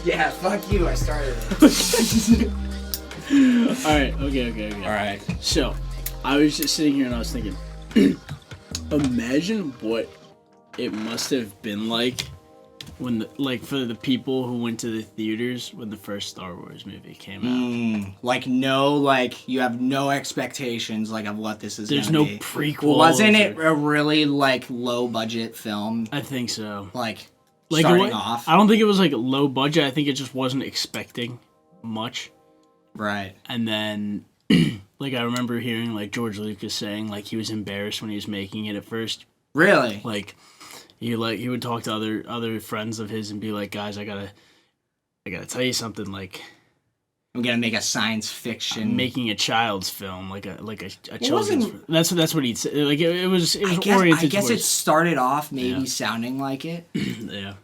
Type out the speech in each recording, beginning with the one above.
Yeah, fuck you. I started it. Alright, okay. Alright. So, I was just sitting here and I was thinking, imagine what it must have been like when, for the people who went to the theaters when the first Star Wars movie came out. You have no expectations, of what this is. There's no prequel. Wasn't it a really, low budget film? I think so. Starting off. I don't think it was low budget. I think it just wasn't expecting much. Right. And then, I remember hearing George Lucas saying he was embarrassed when he was making it at first. Really? He would talk to other friends of his and be like, guys, I gotta tell you something. I'm gonna make a science fiction. I'm making a child's film, a children's. That's what he'd say. It was oriented. I guess towards, it started off maybe sounding like it. Yeah.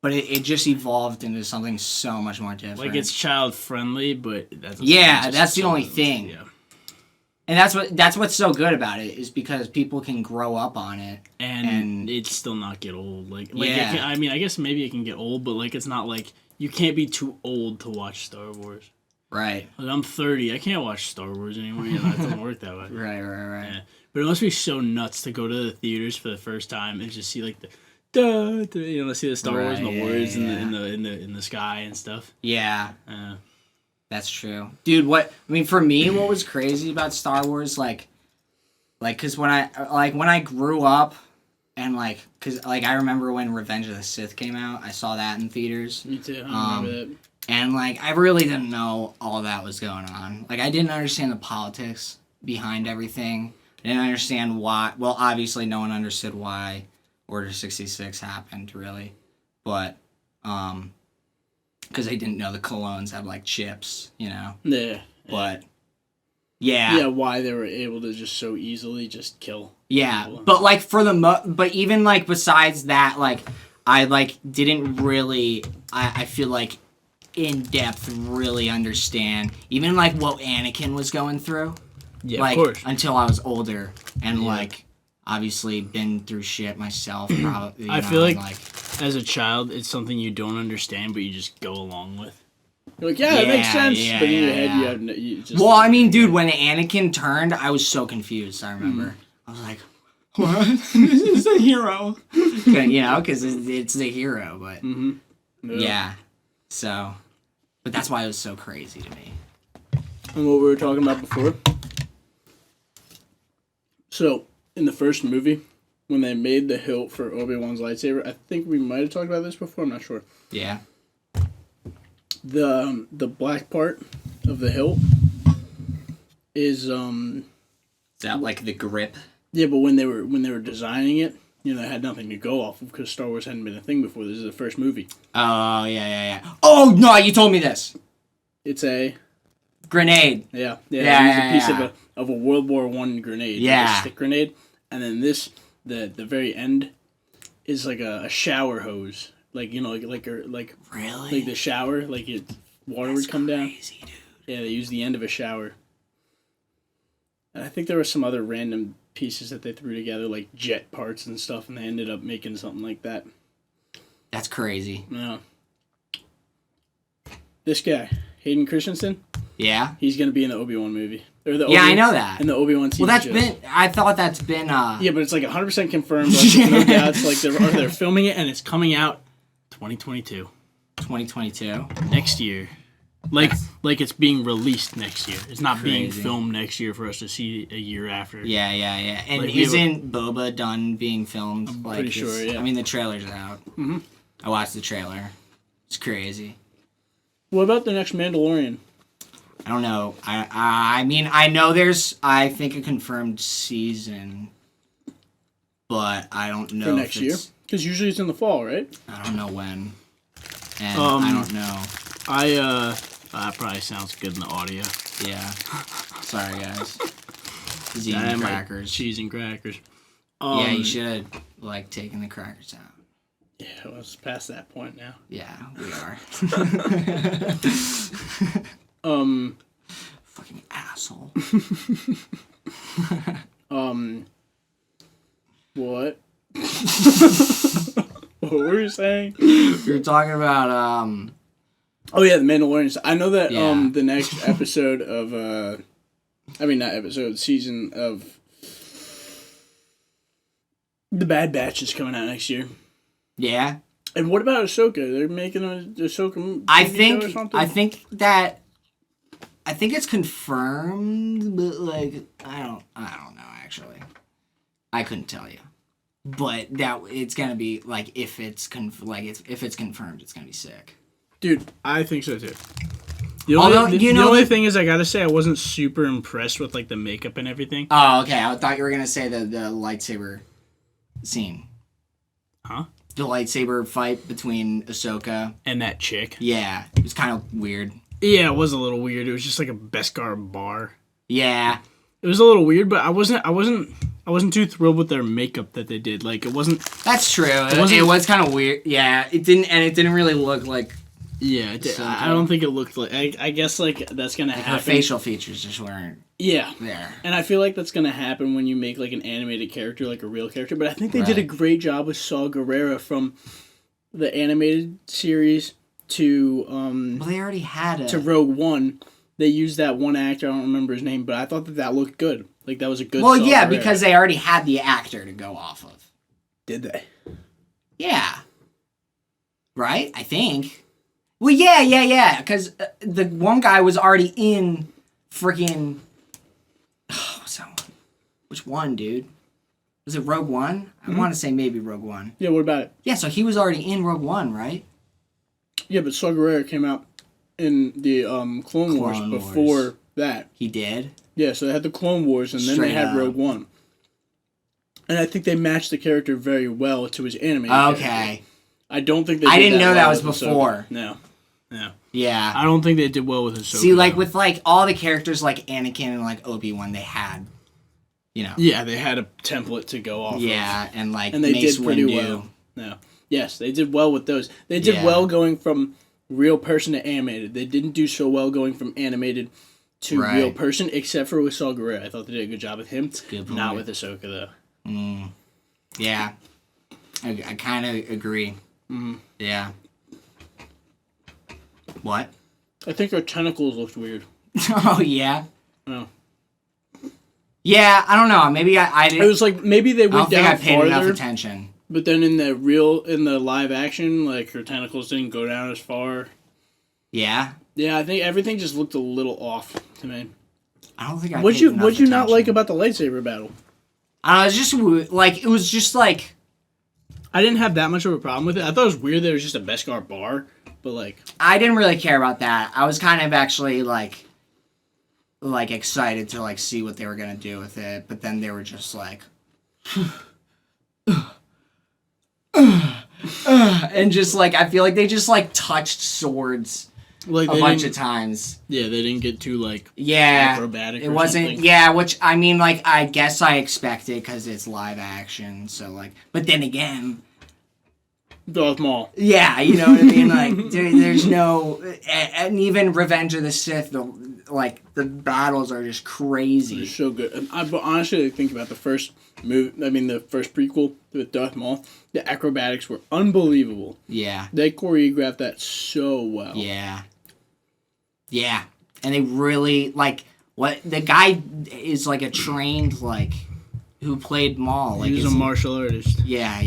But it just evolved into something so much more different. It's child friendly, but that's the only thing. Yeah. And that's what's so good about it is because people can grow up on it and it still not get old. I guess maybe it can get old, but it's not you can't be too old to watch Star Wars. Right. I'm 30. I can't watch Star Wars anymore. It doesn't work that way. Right. Yeah. But it must be so nuts to go to the theaters for the first time and just see see the Star Wars and the words in the sky and stuff. Yeah. That's true. Dude, for me, what was crazy about Star Wars, cause when I grew up and cause I remember when Revenge of the Sith came out, I saw that in theaters. Me too. I remember that. And I really didn't know all that was going on. I didn't understand the politics behind everything. I didn't understand why. Well, obviously, no one understood why Order 66 happened, really. But, because they didn't know the clones had, chips, Yeah. But, yeah. Yeah, why they were able to just so easily just kill people. But, but even, besides that, I, didn't really, I feel in depth really understand even what Anakin was going through. Yeah, of course. Until I was older and obviously been through shit myself. Probably. I feel as a child, it's something you don't understand, but you just go along with. You're it makes sense. But in your head, you just. Well, dude, when Anakin turned, I was so confused. I remember. I was like, "What? This is the hero." Because it's the hero. But yeah. So, but that's why it was so crazy to me. And what we were talking about before. So, in the first movie, when they made the hilt for Obi-Wan's lightsaber, I think we might have talked about this before, I'm not sure. Yeah. The black part of the hilt is that the grip? Yeah, but when they were designing it, they had nothing to go off of because Star Wars hadn't been a thing before. This is the first movie. Oh, yeah. Oh, no, you told me this. It's a grenade. Yeah. It's a piece of a World War I grenade. Yeah. A stick grenade. And then this, the very end, is a shower hose. Really? The shower, water would come down. Crazy, dude. Yeah, they used the end of a shower. And I think there were some other random pieces that they threw together, jet parts and stuff, and they ended up making something like that. That's crazy. Yeah. This guy, Hayden Christensen. Yeah. He's gonna be in the Obi-Wan movie. I know that. In the Obi-Wan TV show. I thought that's been. Yeah, but it's 100% confirmed. No doubts. They're filming it and it's coming out 2022. 2022. Next year. It's being released next year. It's not being filmed next year for us to see a year after. Yeah. And isn't Boba done being filmed? I'm pretty sure, yeah. The trailer's out. Mm-hmm. I watched the trailer. It's crazy. What about the next Mandalorian? I don't know. I know there's, I think, a confirmed season, but I don't know for next year? Because usually it's in the fall, right? I don't know when. And I don't know. That probably sounds good in the audio. Yeah. Sorry, guys. Cheese and crackers. Cheese and crackers. Yeah, you should have, taken the crackers out. Yeah, well, it's past that point now. Yeah, we are. Fucking asshole. What? What were saying? We were talking about Oh yeah, the Mandalorians. I know that the next episode of not episode, season of The Bad Batch is coming out next year. Yeah. And what about Ahsoka? They're making a Ahsoka movie show or something? I think it's confirmed, but like I don't know actually. I couldn't tell you. But that it's gonna be like if it's confirmed, it's gonna be sick. Dude, I think so too. The only thing is, I gotta say, I wasn't super impressed with like the makeup and everything. Oh, okay. I thought you were gonna say the lightsaber scene. Huh? The lightsaber fight between Ahsoka and that chick. Yeah, it was kind of weird. Yeah, it was a little weird. It was just like a Beskar bar. Yeah, it was a little weird, but I wasn't too thrilled with their makeup that they did. Like it wasn't. That's true. It was kind of weird. Yeah, it didn't really look like. Yeah, I don't think it looked like. I guess like that's gonna happen. Her facial features just weren't. Yeah. There. And I feel like that's gonna happen when you make like an animated character, like a real character. But I think they did a great job with Saw Gerrera from the animated series to well, they already had to Rogue One. They used that one actor. I don't remember his name, but I thought that looked good. Like that was a good. Well, Saw yeah, Gerrera. because they already had the actor to go off of. Did they? Yeah. Right, I think. Well, yeah. Because the one guy was already in freaking. Oh, what's that one? Which one, dude? Was it Rogue One? I want to say maybe Rogue One. Yeah, what about it? Yeah, so he was already in Rogue One, right? Yeah, but Saw Gerrera came out in the Clone Wars before that. He did? Yeah, so they had the Clone Wars, and then they had Rogue One. And I think they matched the character very well to his animated character. I don't think they did I didn't know that was with before. Ahsoka. No. Yeah. I don't think they did well with Ahsoka. See, like, with, like, all the characters like Anakin and, like, Obi-Wan, they had, you know. Yeah, they had a template to go off of. Yeah, and, like, and they Mace did pretty Windu. well. No. Yes, they did well with those. They did well going from real person to animated. They didn't do so well going from animated to real person, except for with Saw Gerrera. I thought they did a good job with him. That's a good point. Not with Ahsoka, though. Yeah. I kind of agree. Mm-hmm. Yeah. What? I think her tentacles looked weird. Oh, yeah? No. Yeah, I don't know. Maybe I didn't. It was like, maybe they went down farther. I don't think I paid enough attention. But then in the live action, like, her tentacles didn't go down as far. Yeah? Yeah, I think everything just looked a little off to me. I don't think I What'd you not like about the lightsaber battle? It was just like... I didn't have that much of a problem with it. I thought it was weird that it was just a Beskar bar, but like... I didn't really care about that. I was kind of actually, like excited to, like, see what they were gonna do with it, but then they were just like... and just, like, I feel like they just, like, touched swords... Like a bunch of times. Yeah, they didn't get too, like, acrobatic or it wasn't, something. Yeah, which, I mean, like, I guess I expected because it's live action, so, like, but then again... Darth Maul. Yeah, you know what I mean? Like, there's no... And even Revenge of the Sith, the battles are just crazy. They're so good. But honestly, think about the first the first prequel with Darth Maul. The acrobatics were unbelievable. Yeah. They choreographed that so well. Yeah. Yeah. And they really, like, the guy is, like, a trained, like, who played Maul. Like, he's a martial artist. Yeah.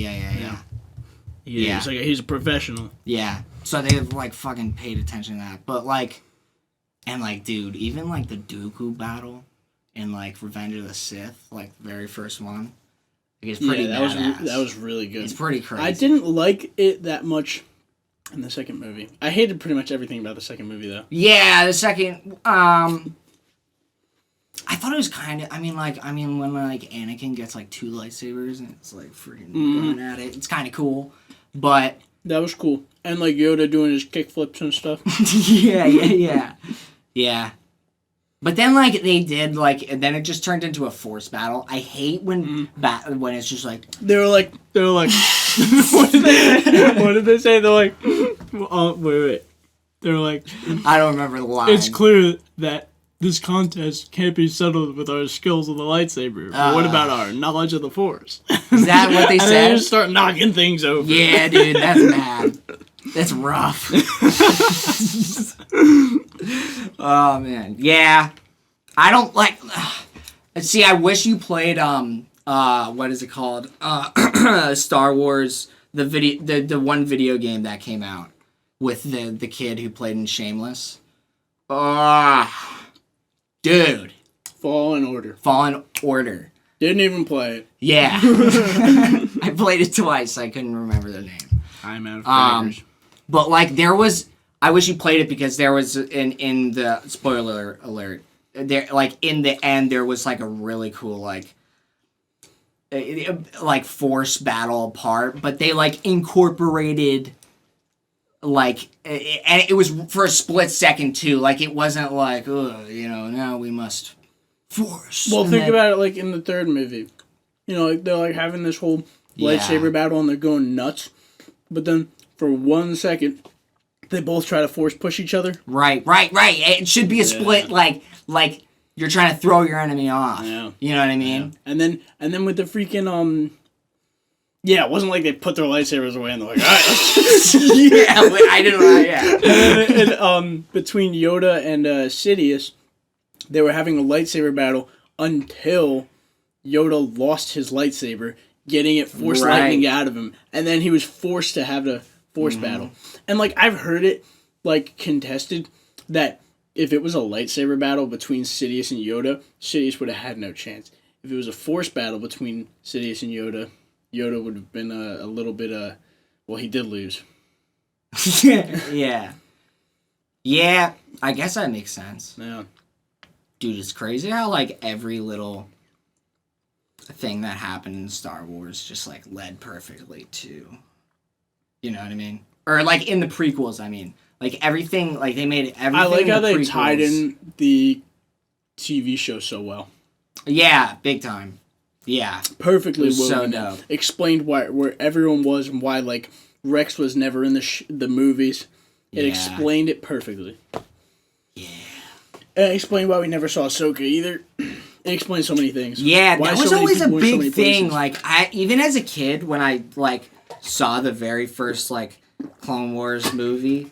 He's a professional. Yeah. So they've, like, fucking paid attention to that. But, like, and, like, dude, even, like, the Dooku battle in, like, Revenge of the Sith, like, the very first one, like, it's pretty badass. That was really good. It's pretty crazy. I didn't like it that much in the second movie. I hated pretty much everything about the second movie, though. Yeah, the second, I thought it was kind of, when, like, Anakin gets, like, 2 lightsabers and it's, like, freaking going at it, it's kind of cool, but... That was cool. And, like, Yoda doing his kickflips and stuff. Yeah. But then, like, they did, like, and then it just turned into a force battle. I hate when it's just, like... They were like... what did they say? They're like... Oh, wait. They're like... I don't remember the line. It's clear that this contest can't be settled with our skills of the lightsaber. But what about our knowledge of the Force? Is that what they and said? They just start knocking things over. Yeah, dude, that's bad. That's rough. Oh man, yeah. I don't like. See, I wish you played what is it called? Star Wars, the one video game that came out with the kid who played in Shameless. Dude. Fallen Order. Didn't even play it. Yeah. I played it twice. I couldn't remember the name. I'm out of fingers. But like I wish you played it because there was in the spoiler alert. There, like in the end, there was like a really cool like force battle part, but they like incorporated like, and it was for a split second too. Like it wasn't like, now we must force. Well, think about it like in the third movie. Like they're like having this whole lightsaber battle and they're going nuts, but then for 1 second, they both try to force push each other. Right. It should be a split like you're trying to throw your enemy off. Yeah. You know what I mean? Yeah. And then with the freaking yeah, it wasn't like they put their lightsabers away and they're like, all right. Yeah, I didn't know. Yeah. And between Yoda and Sidious, they were having a lightsaber battle until Yoda lost his lightsaber, getting it force lightning out of him, and then he was forced to have the force battle. And like I've heard it like contested that if it was a lightsaber battle between Sidious and Yoda, Sidious would have had no chance. If it was a force battle between Sidious and Yoda, Yoda would have been a little bit well, he did lose. Yeah. Yeah, I guess that makes sense. Yeah. Dude, it's crazy how like every little thing that happened in Star Wars just like led perfectly to, you know what I mean? Or like in the prequels, I mean. Like everything, like they made everything. I like how they tied in the TV show so well. Yeah, big time. Yeah, perfectly. So dope. Explained where everyone was and why like Rex was never in the movies. It explained it perfectly. Yeah. And it explained why we never saw Ahsoka either. It explained so many things. Yeah, that was always a big thing. Like even as a kid, when I like saw the very first like Clone Wars movie.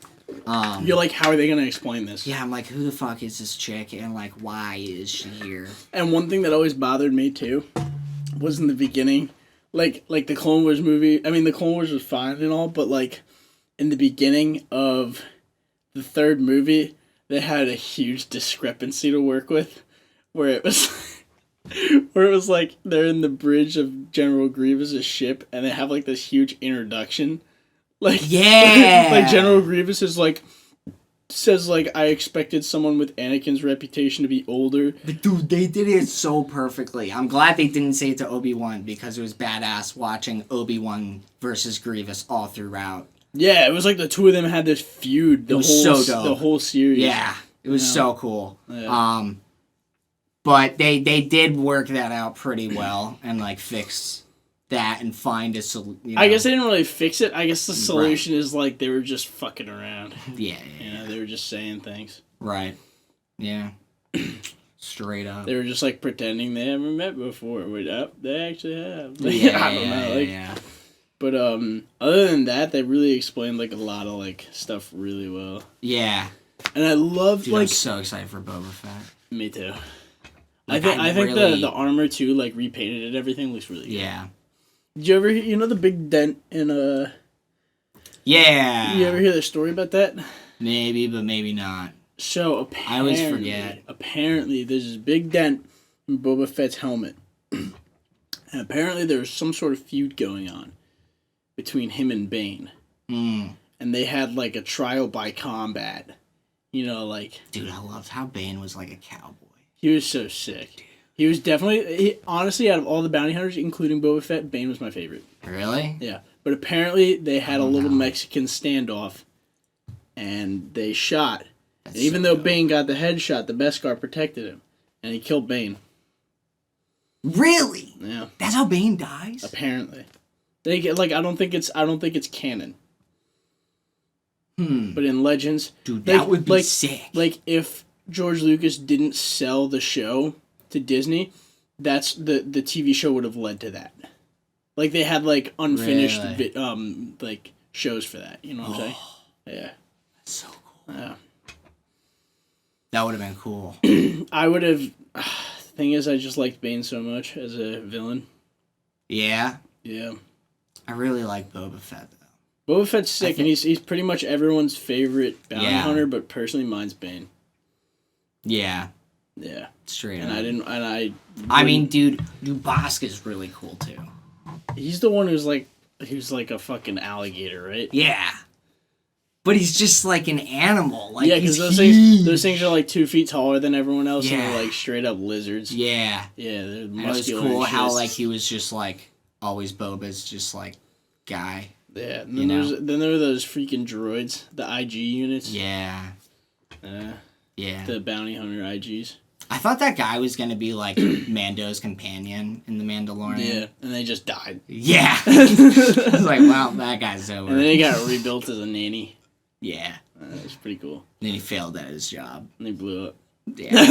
You're like, how are they going to explain this? Yeah, I'm like, who the fuck is this chick, and like, why is she here? And one thing that always bothered me too was in the beginning, like the Clone Wars movie. I mean, the Clone Wars was fine and all, but like in the beginning of the third movie, they had a huge discrepancy to work with, where it was like they're in the bridge of General Grievous' ship, and they have like this huge introduction. Like like General Grievous says I expected someone with Anakin's reputation to be older. But dude, they did it so perfectly. I'm glad they didn't say it to Obi-Wan because it was badass watching Obi-Wan versus Grievous all throughout. Yeah, it was like the two of them had this feud. It was so dope. The whole series. Yeah, it was so cool. Yeah. But they did work that out pretty well and like fix that and find a solution. I guess they didn't really fix it. I guess the solution is like they were just fucking around. Yeah. They were just saying things. Right. Yeah. Straight up. They were just like pretending they haven't met before. They actually have. Yeah, I don't know. Yeah. But other than that, they really explained like a lot of like stuff really well. Yeah. And I loved like. I'm so excited for Boba Fett. Me too. Like, I think the armor too, like repainted and everything looks really good. Yeah. Did you ever the big dent in Yeah. You ever hear the story about that? Maybe, but maybe not. So apparently, I always forget. Apparently, there's this big dent in Boba Fett's helmet, and apparently there was some sort of feud going on between him and Bane, and they had like a trial by combat. Like dude, I loved how Bane was like a cowboy. He was so sick. Dude. He was definitely honestly out of all the bounty hunters, including Boba Fett, Bane was my favorite. Really? Yeah, but apparently they had a little Mexican standoff, and they shot. And even though Bane got the headshot, the Beskar protected him, and he killed Bane. Really? Yeah. That's how Bane dies? Apparently. I don't think it's canon. But in Legends, dude, that would be sick. Like if George Lucas didn't sell the show to Disney, that's the TV show would have led to that. Like they had like unfinished like shows for that. You know what I'm saying? Yeah. That's so cool. Yeah. That would have been cool. I would have. Thing is, I just liked Bane so much as a villain. Yeah. Yeah. I really like Boba Fett though. Boba Fett's sick, and he's pretty much everyone's favorite bounty hunter, but personally, mine's Bane. Yeah. Yeah. Straight up. I mean, dude, Bosca's really cool too. He's the one who's like a fucking alligator, right? Yeah. But he's just like an animal. Like, yeah, because those things are like 2 feet taller than everyone else, and they're like straight up lizards. Yeah. Yeah, they're muscular. It was cool how like he was just like always Boba's just like guy. Yeah, and then there were those freaking droids, the IG units. Yeah. Yeah. The bounty hunter IGs. I thought that guy was gonna be like Mando's companion in The Mandalorian. Yeah, and they just died. Yeah. I was like, wow, that guy's over. And then he got rebuilt as a nanny. Yeah. That was pretty cool. Then he failed at his job. And he blew up. Yeah.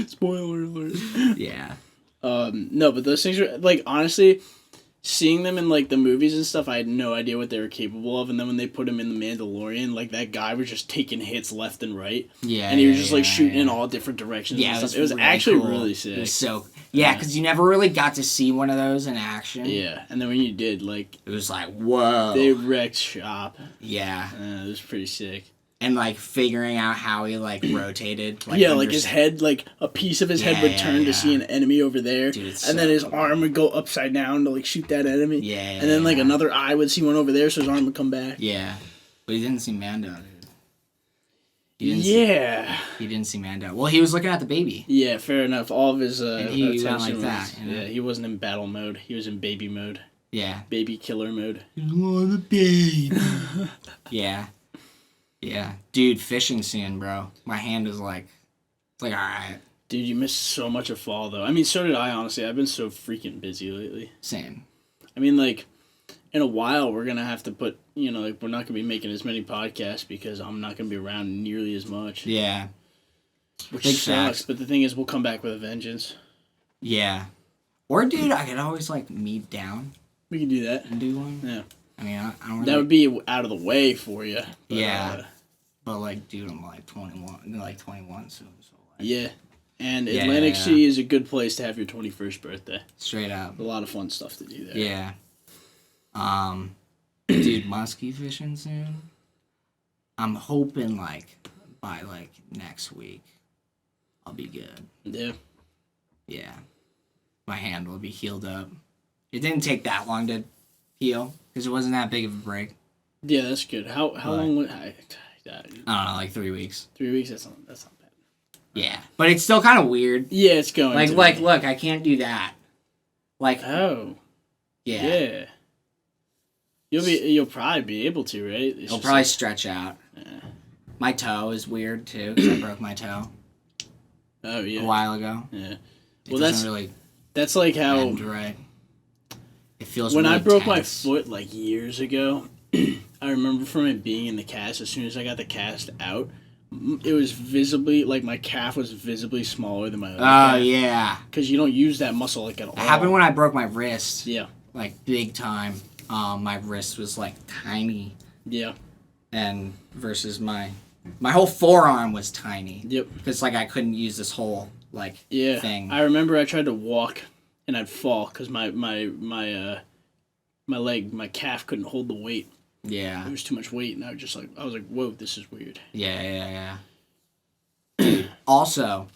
Spoiler alert. Yeah. No, but those things are, like, honestly, seeing them in, like, the movies and stuff, I had no idea what they were capable of. And then when they put him in The Mandalorian, like, that guy was just taking hits left and right. Yeah. And he was just, like, shooting in all different directions. Yeah, and stuff. It was really actually cool. Really sick. It was so... Yeah, because you never really got to see one of those in action. Yeah, and then when you did, like... It was like, whoa. They wrecked shop. Yeah. It was pretty sick. And, like, figuring out how he, like, rotated. Like, like, his head, like, a piece of his head would turn to see an enemy over there. Dude, and then his arm would go upside down to, like, shoot that enemy. Yeah. And then, like, another eye would see one over there, so his arm would come back. Yeah. But he didn't see Mando, dude. He didn't see Mando. Well, he was looking at the baby. Yeah, fair enough. All of his and he went like that. You know? Yeah, he wasn't in battle mode. He was in baby mode. Yeah. Baby killer mode. You want a baby. Yeah. Yeah. Dude, fishing scene, bro. My hand is like... It's like, alright. Dude, you missed so much of fall, though. I mean, so did I, honestly. I've been so freaking busy lately. Same. I mean, like... In a while, we're going to have to put, you know, like, we're not going to be making as many podcasts because I'm not going to be around nearly as much. Yeah. Which sucks, but the thing is, we'll come back with a vengeance. Yeah. Or, dude, I could always, like, meet down. We can do that. And do one. Yeah. I mean, I don't really... That would be out of the way for you. But, yeah. But, like, dude, I'm, like, 21 soon, so, like... Yeah. And Atlantic City is a good place to have your 21st birthday. Straight up. A lot of fun stuff to do there. Yeah. Dude, muskie fishing soon. I'm hoping, like, by, like, next week, I'll be good. Yeah. Yeah. My hand will be healed up. It didn't take that long to heal, because it wasn't that big of a break. Yeah, that's good. How long would I don't know, like 3 weeks. 3 weeks? That's not bad. Yeah. But it's still kind of weird. Yeah, it's going Like, look, I can't do that. Like... Oh. Yeah. Yeah. You'll probably be able to, right? It'll probably stretch out. Yeah. My toe is weird too because I broke my toe. Oh yeah. A while ago. Yeah. Well, that's like how. End right. It feels. When really I broke tense. my foot like years ago, I remember from it being in the cast. As soon as I got the cast out, it was visibly like my calf was visibly smaller than my other calf. Oh yeah. Because you don't use that muscle like at all. It happened when I broke my wrist. Yeah. Like big time. My wrist was like tiny. Yeah. And versus my whole forearm was tiny. Yep. Because like I couldn't use this whole like thing. I remember I tried to walk and I'd fall because my leg, my calf couldn't hold the weight. Yeah. There was too much weight, and I was like, whoa, this is weird. Yeah. Also,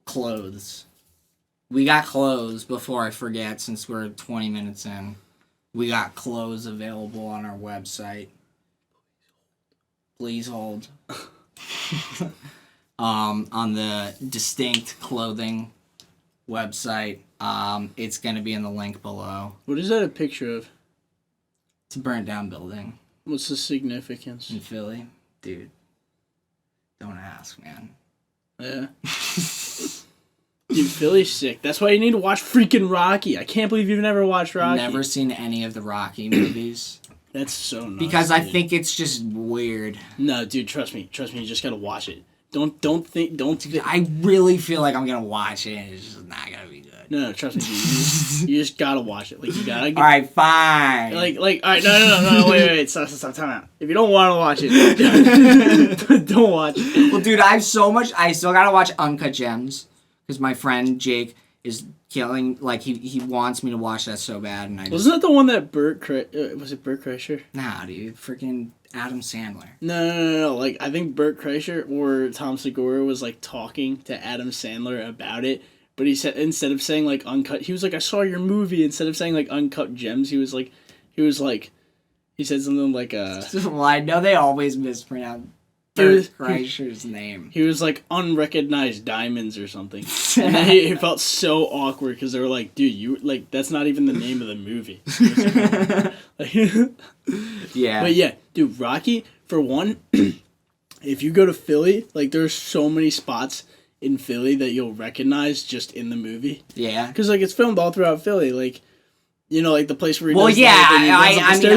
clothes. We got clothes, before I forget, since we're 20 minutes in. We got clothes available on our website. Please hold. On the Distinct Clothing website. It's going to be in the link below. What is that a picture of? It's a burnt down building. What's the significance? In Philly? Dude. Don't ask, man. Yeah. Dude, Philly's sick. That's why you need to watch freaking Rocky. I can't believe you've never watched Rocky. Never seen any of the Rocky movies. That's so nuts. Because I think it's just weird. No, dude, trust me. You just gotta watch it. Don't think. I really feel like I'm gonna watch it, and it's just not gonna be good. No, trust me, dude. You just gotta watch it. Like, you gotta. All right, fine. All right, no, wait, stop, time out. If you don't want to watch it, don't watch it. Well, dude, I still gotta watch Uncut Gems because my friend Jake is killing. Like, he wants me to watch that so bad, and wasn't that the one that was it Bert Kreischer? Nah, dude, freaking Adam Sandler. No. Like, I think Bert Kreischer or Tom Segura was like talking to Adam Sandler about it. But he said, instead of saying, like, uncut... He was like, I saw your movie. Instead of saying, like, uncut gems, he said something like, Well, I know they always mispronounce Bert Kreischer's name. He was like, unrecognized diamonds or something. And then he felt so awkward because they were like, dude, you... Like, that's not even the name of the movie. Yeah. But yeah, dude, Rocky, for one, if you go to Philly, like, there's so many spots in Philly that you'll recognize just in the movie. Yeah. Because, like, it's filmed all throughout Philly. Like, you know, like, the place where he does I mean,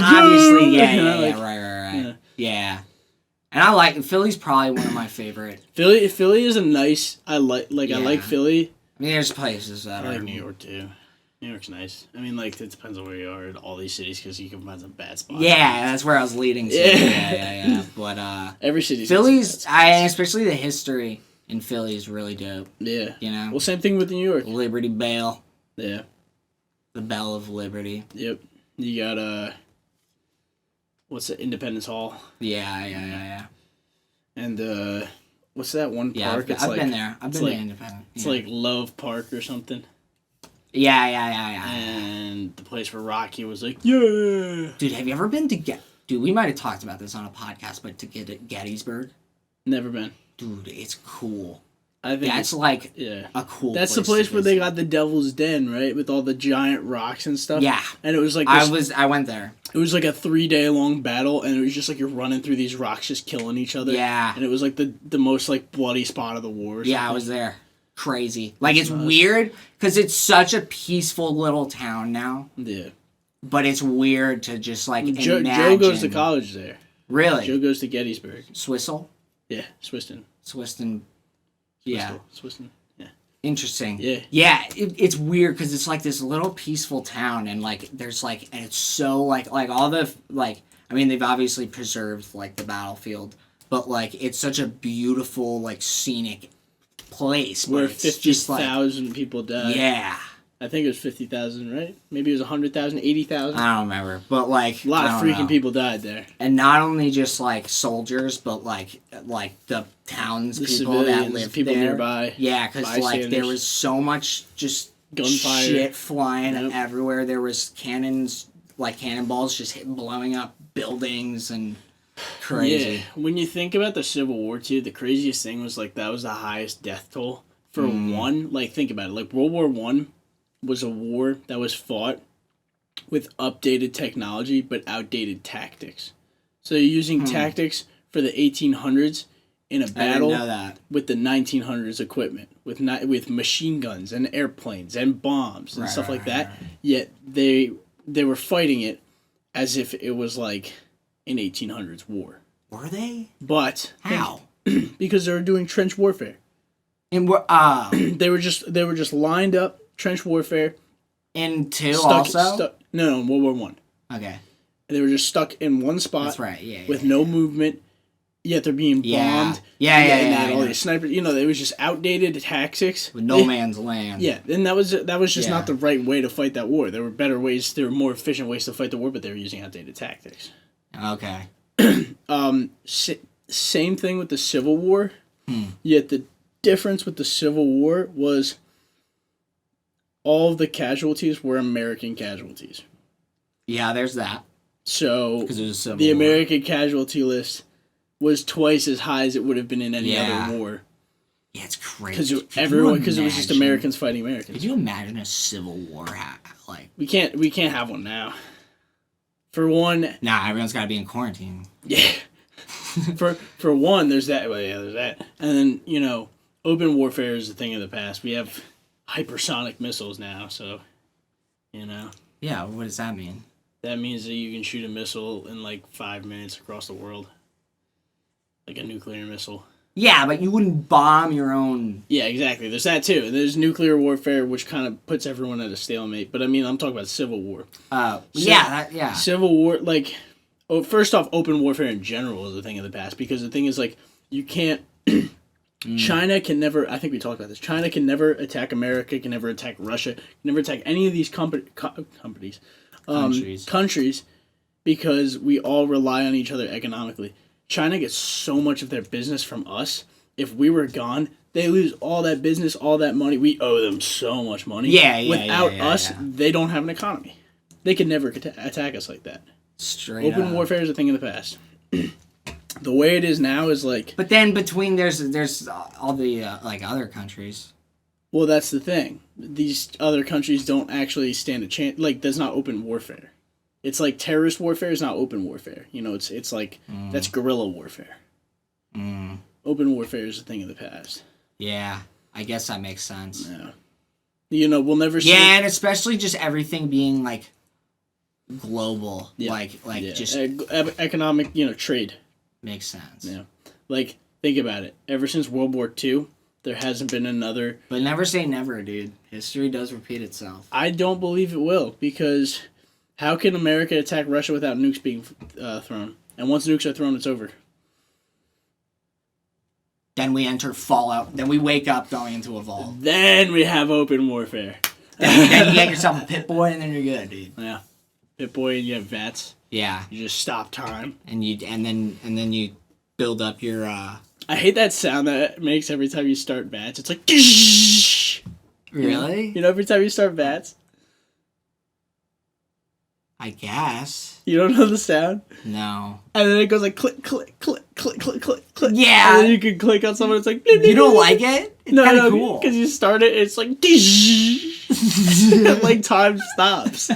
obviously, right. Yeah. And I like... Philly's probably one of my favorite. Philly is a nice... I like Philly. I mean, there's places that I like New York, too. New York's nice. I mean, like, it depends on where you are in all these cities because you can find some bad spots. Yeah, that's where I was leading to. Yeah. But, every city's... Philly's... especially the history... in Philly is really dope. Yeah. You know? Well, same thing with New York. Liberty Bell. Yeah. The Bell of Liberty. Yep. You got, what's it? Independence Hall. Yeah. And, what's that one park? I've been there. I've been to Independence. It's like Love Park or something. Yeah. And the place where Rocky was like, yeah. Dude, have you ever been to Dude, we might have talked about this on a podcast, but to Gettysburg? Never been. Dude, it's cool. I think that's a cool. That's the place where they got the Devil's Den, right, with all the giant rocks and stuff. Yeah, and it was like I went there. It was like a 3-day long battle, and it was just like you're running through these rocks, just killing each other. Yeah, and it was like the most like bloody spot of the war. Yeah, I was there. Crazy. Like, it's weird because it's such a peaceful little town now. Yeah, but it's weird to just like imagine. Joe goes to college there. Really? Joe goes to Gettysburg. Swissel? Yeah, Swiston. Yeah. Swiston. Yeah. Interesting. Yeah. Yeah, it's weird because it's like this little peaceful town, and like there's like, and it's so like all the like, I mean, they've obviously preserved like the battlefield, but like it's such a beautiful like scenic place where 50,000 people died. Yeah. I think it was 50,000, right? Maybe it was 100,000, 80,000. I don't remember, but like a lot of freaking people died there. And not only just like soldiers, but like the townspeople that lived people there. Nearby. Yeah, because like there was so much just gunfire, shit flying everywhere. There was cannonballs just blowing up buildings and crazy. Yeah, when you think about the Civil War too, the craziest thing was like that was the highest death toll for one. Like, think about it. Like, World War I was a war that was fought with updated technology but outdated tactics. So you're using tactics for the 1800s in a battle with the 1900s equipment, with machine guns and airplanes and bombs and stuff like that. Right. Yet they were fighting it as if it was like an 1800s war. Were they? But how? Because they were doing trench warfare. And they were just lined up. Trench warfare. No, World War One. Okay. They were just stuck in one spot. That's right. Yeah. With no movement, yet they're being bombed. Yeah. All these snipers. You know, it was just outdated tactics. With no man's land. Yeah, and that was just not the right way to fight that war. There were better ways. There were more efficient ways to fight the war, but they were using outdated tactics. Okay. Same thing with the Civil War. Yet the difference with the Civil War was all of the casualties were American casualties. Yeah, there's that. So the American casualty list was twice as high as it would have been in any other war. Yeah, it's crazy. Because it was just Americans fighting Americans. Could you imagine a civil war? Like, we can't have one now. For one, everyone's got to be in quarantine. Yeah. for one, there's that. Well, yeah, there's that, and then open warfare is a thing of the past. We have hypersonic missiles now, so, Yeah, what does that mean? That means that you can shoot a missile in like 5 minutes across the world. Like a nuclear missile. Yeah, but you wouldn't bomb your own... Yeah, exactly. There's that too. There's nuclear warfare, which kind of puts everyone at a stalemate. But I mean, I'm talking about civil war. Yeah. Civil war, like... Oh, first off, open warfare in general is a thing of the past. Because the thing is, like, you can't... China can never... I think we talked about this. China can never attack America, can never attack Russia, can never attack any of these countries. Because we all rely on each other economically. China gets so much of their business from us. If we were gone, they lose all that business, all that money. We owe them so much money. Without us, they don't have an economy. They could never attack us like that. Open warfare is a thing of the past. The way it is now is like... But then between there's all the like other countries. Well, that's the thing. These other countries don't actually stand a chance. Like, that's not open warfare. It's like terrorist warfare is not open warfare. You know, it's like that's guerrilla warfare. Open warfare is a thing of the past. Yeah, I guess that makes sense. Yeah. You know, we'll never see... Yeah, and especially just everything being like global. Yeah. Just economic, trade. Makes sense. Yeah. Like, think about it. Ever since World War II, there hasn't been another... But never say never, dude. History does repeat itself. I don't believe it will, because how can America attack Russia without nukes being thrown? And once nukes are thrown, it's over. Then we enter Fallout. Then we wake up going into Evolve. Then we have open warfare. Then you get yourself a Pip-Boy, and then you're good, dude. Yeah. Pip-Boy, and you have VATS. Yeah. You just stop time. And then you build up your I hate that sound that it makes every time you start VATS. It's like Really? You know every time you start VATS? I guess. You don't know the sound? No. And then it goes like click, click, click, click, click, click, click. Yeah. And then you can click on someone, it's like... You don't like it? It's kind of cool. Because you start it, it's like... like time stops.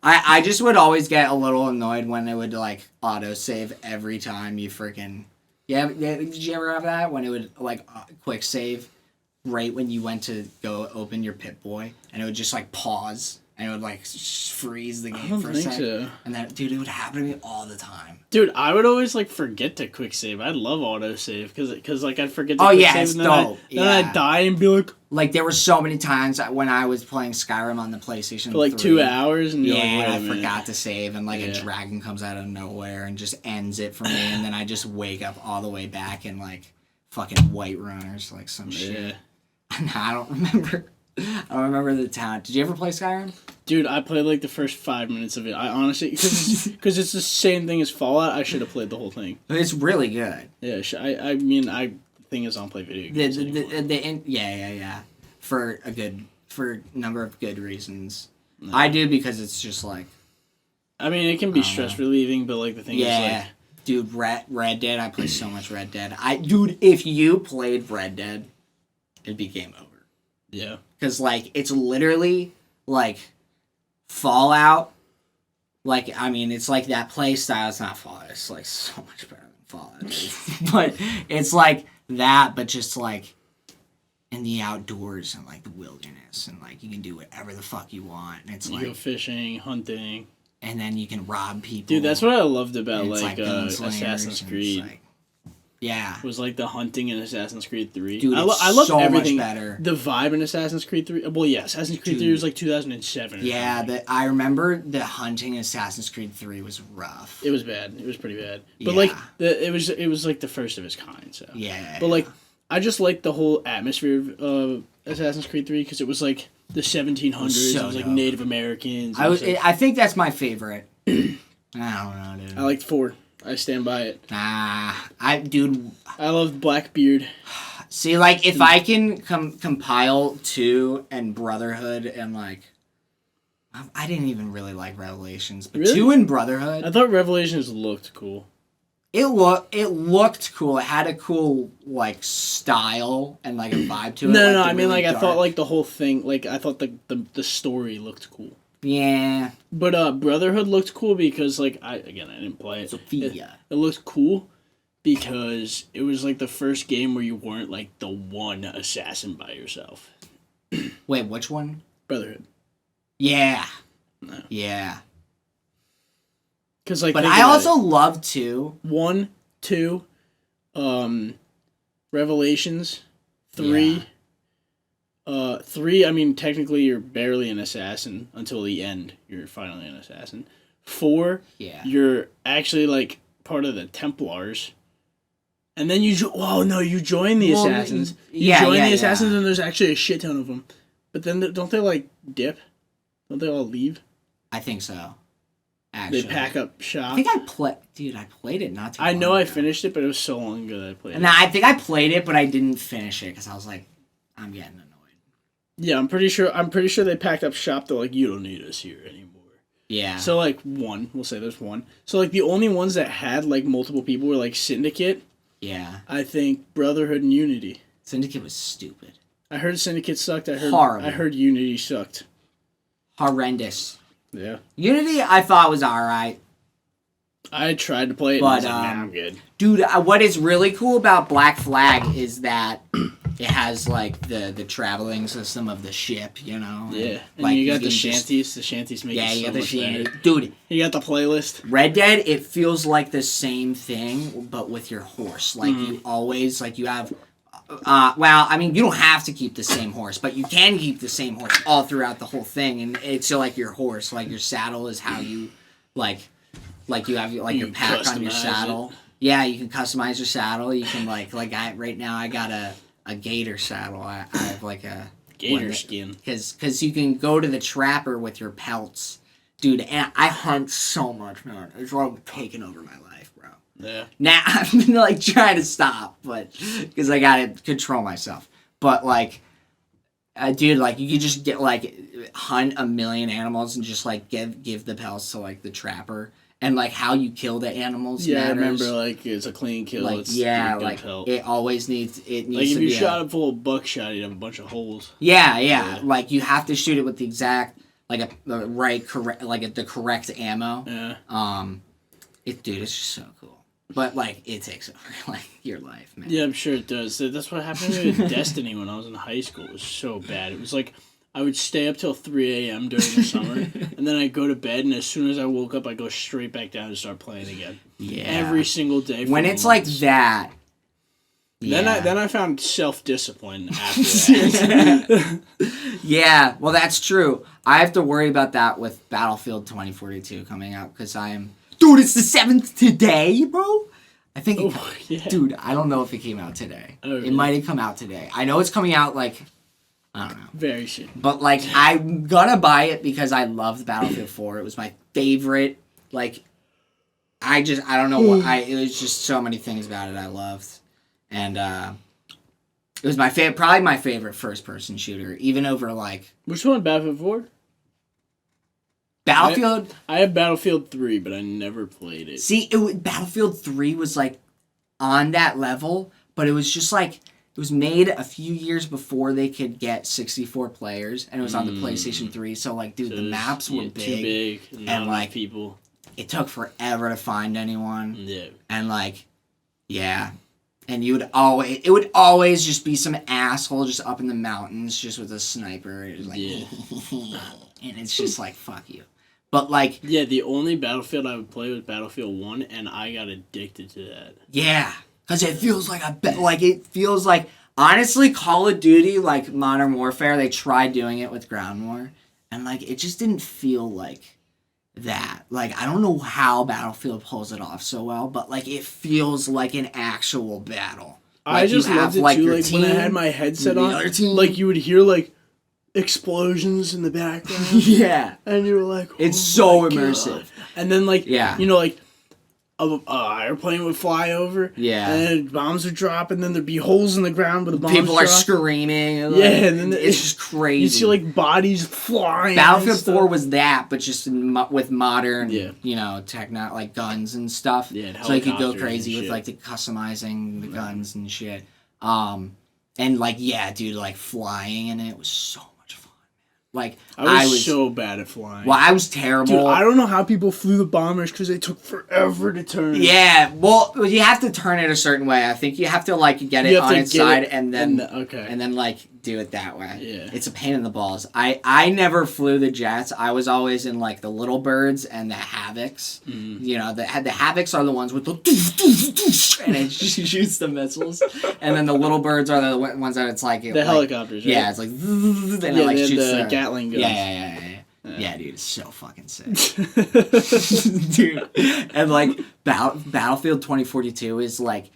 I just would always get a little annoyed when it would like auto-save every time you freaking... Yeah, did you ever have that? When it would like quick save right when you went to go open your Pip-Boy and it would just like pause. And it would, like, freeze the game for a second. So. And then, dude, it would happen to me all the time. Dude, I would always, like, forget to quick save. I'd love autosave, because like, I'd forget to quick save. It's dope. Then I'd die and be like... Like, there were so many times when I was playing Skyrim on the PlayStation for, like, 3. 2 hours, and you're like, I forgot to save, and, like, a dragon comes out of nowhere and just ends it for me, and then I just wake up all the way back in, like, fucking Whiterunners, like, some shit. I don't remember... I don't remember the town. Did you ever play Skyrim? Dude, I played like the first 5 minutes of it. I honestly, because it's the same thing as Fallout, I should have played the whole thing. It's really good. Yeah, the thing is, I don't play video games Yeah. For a number of good reasons. No. I do because it's just like... I mean, it can be stress relieving, but like the thing is like... Dude, Red Dead, I play so much Red Dead. Dude, if you played Red Dead, it'd be game over. Yeah. Because, like, it's literally, like, Fallout. Like, I mean, it's like that play style. It's not Fallout. It's, like, so much better than Fallout. But it's like that, but just, like, in the outdoors and, like, the wilderness. And, like, you can do whatever the fuck you want. And it's you go fishing, hunting. And then you can rob people. Dude, that's what I loved about, like Assassin's Creed. Like, yeah. Was like the hunting in Assassin's Creed 3. Dude, I love so everything. Much better. The vibe in Assassin's Creed 3. Well, yeah, Assassin's Creed 3 was like 2007. Yeah, I remember the hunting in Assassin's Creed 3 was rough. It was bad. It was pretty bad. But like it was like the first of its kind. So yeah. But like I just liked the whole atmosphere of Assassin's Creed 3 because it was like the 1700s. It was like Native Americans. I think that's my favorite. I don't know, dude. I liked 4. I stand by it. I love Blackbeard. See, like, if I can compile 2 and Brotherhood and, like... I didn't even really like Revelations, but really? 2 and Brotherhood... I thought Revelations looked cool. It looked cool. It had a cool, like, style and, like, a vibe to it. No, I mean, like, dark. I thought, like, the whole thing... Like, I thought the story looked cool. Yeah. But Brotherhood looked cool because, like, I didn't play it. Sophia. It looked cool because it was, like, the first game where you weren't, like, the one assassin by yourself. Wait, which one? Brotherhood. Yeah. No. Yeah. Because like, but I also love 2. 1, 2, Revelations, 3. 3. I mean, technically, you're barely an assassin until the end. You're finally an assassin. 4. Yeah. You're actually like part of the Templars. And then you join the assassins. You join the assassins, and there's actually a shit ton of them. But then don't they like dip? Don't they all leave? I think so. Actually, they pack up shop. I think I played it not too long I know ago. I finished it, but it was so long ago that I played it. And I think I played it, but I didn't finish it because I was like, I'm getting annoyed. Yeah, I'm pretty sure they packed up shop. They're like, you don't need us here anymore. Yeah. So like 1, we'll say there's 1. So like the only ones that had like multiple people were like Syndicate. Yeah. I think Brotherhood and Unity. Syndicate was stupid. I heard Syndicate sucked. Horrible. I heard Unity sucked. Horrendous. Yeah. Unity, I thought was alright. I tried to play it, but and I was like, nah, I'm good. Dude, what is really cool about Black Flag is that it has like the traveling system of the ship, you know. Yeah, and like, you got the shanties. The shanties make it so much better. Dude, you got the playlist. Red Dead, it feels like the same thing, but with your horse. Like you always you have. Well, I mean, you don't have to keep the same horse, but you can keep the same horse all throughout the whole thing, and it's so like your horse, like your saddle is how you like you have your pack on your saddle. Yeah, you can customize your saddle. You can right now I got a gator saddle. I have like a gator skin because you can go to the trapper with your pelts, dude. And I hunt so much, man. It's all taking over my life, bro. Yeah. Now I've been trying to stop, but because I gotta control myself. But dude, you could just get hunt a million animals and just give the pelts to the trapper. And how you kill the animals matters. I remember it's a clean kill. It always needs if you shot it full of buckshot, you'd have a bunch of holes. Yeah. You have to shoot it with the exact the correct ammo. Yeah. It's just so cool. But it takes over your life, man. Yeah, I'm sure it does. That's what happened to me with Destiny when I was in high school. It was so bad. It was I would stay up till 3 a.m. during the summer, and then I'd go to bed, and as soon as I woke up, I'd go straight back down and start playing again. Yeah. Every single day. When it's that. Yeah. Then I found self-discipline after that. Yeah, well, that's true. I have to worry about that with Battlefield 2042 coming out, because Dude, it's the 7th today, bro! I think Dude, I don't know if it came out today. Oh, really? It might have come out today. I know it's coming out, I don't know. Very soon. But, I'm gonna buy it because I loved Battlefield 4. It was my favorite. I don't know what. It was just so many things about it I loved. And, it was probably my favorite first-person shooter, even over, Which one, Battlefield 4? Battlefield... I have Battlefield 3, but I never played it. See, Battlefield 3 was, on that level, but it was just, it was made a few years before they could get 64 players, and it was on the PlayStation 3, so, dude, the maps were big. Too big, and, people. It took forever to find anyone. Yeah. And, yeah. And it would always just be some asshole just up in the mountains just with a sniper. It was and it's just fuck you. But, Yeah, the only Battlefield I would play was Battlefield 1, and I got addicted to that. Yeah. Because it feels honestly, Call of Duty, Modern Warfare, they tried doing it with Ground War, and, it just didn't feel like that. I don't know how Battlefield pulls it off so well, but, it feels like an actual battle. I just loved it, too, when I had my headset on, you would hear, explosions in the background. Yeah. And you were like, it's so immersive. God. And then, an airplane would fly over. Yeah. And then bombs would drop, and then there'd be holes in the ground where the bombs People are screaming. And and then it's just crazy. You see, bodies flying. Battlefield 4 was that, but just with modern, techno, guns and stuff. Yeah, so you could go crazy with, the customizing the guns and shit. And, dude, flying in it was so much fun, man. I was so bad at flying. Well, I was terrible. Dude, I don't know how people flew the bombers because they took forever to turn. Yeah, well, you have to turn it a certain way. I think you have to get it on its side and then do it that way. Yeah. It's a pain in the balls. I never flew the jets. I was always in like the little birds and the Havocs. You know, the Havocs are the ones with the and it shoots the missiles, and then the little birds are the ones that it's like the helicopters. Right? Yeah, it's like and it like shoots the Gatling guns. Yeah, dude, it's so fucking sick. Dude. And, like, Battlefield 2042 is, like,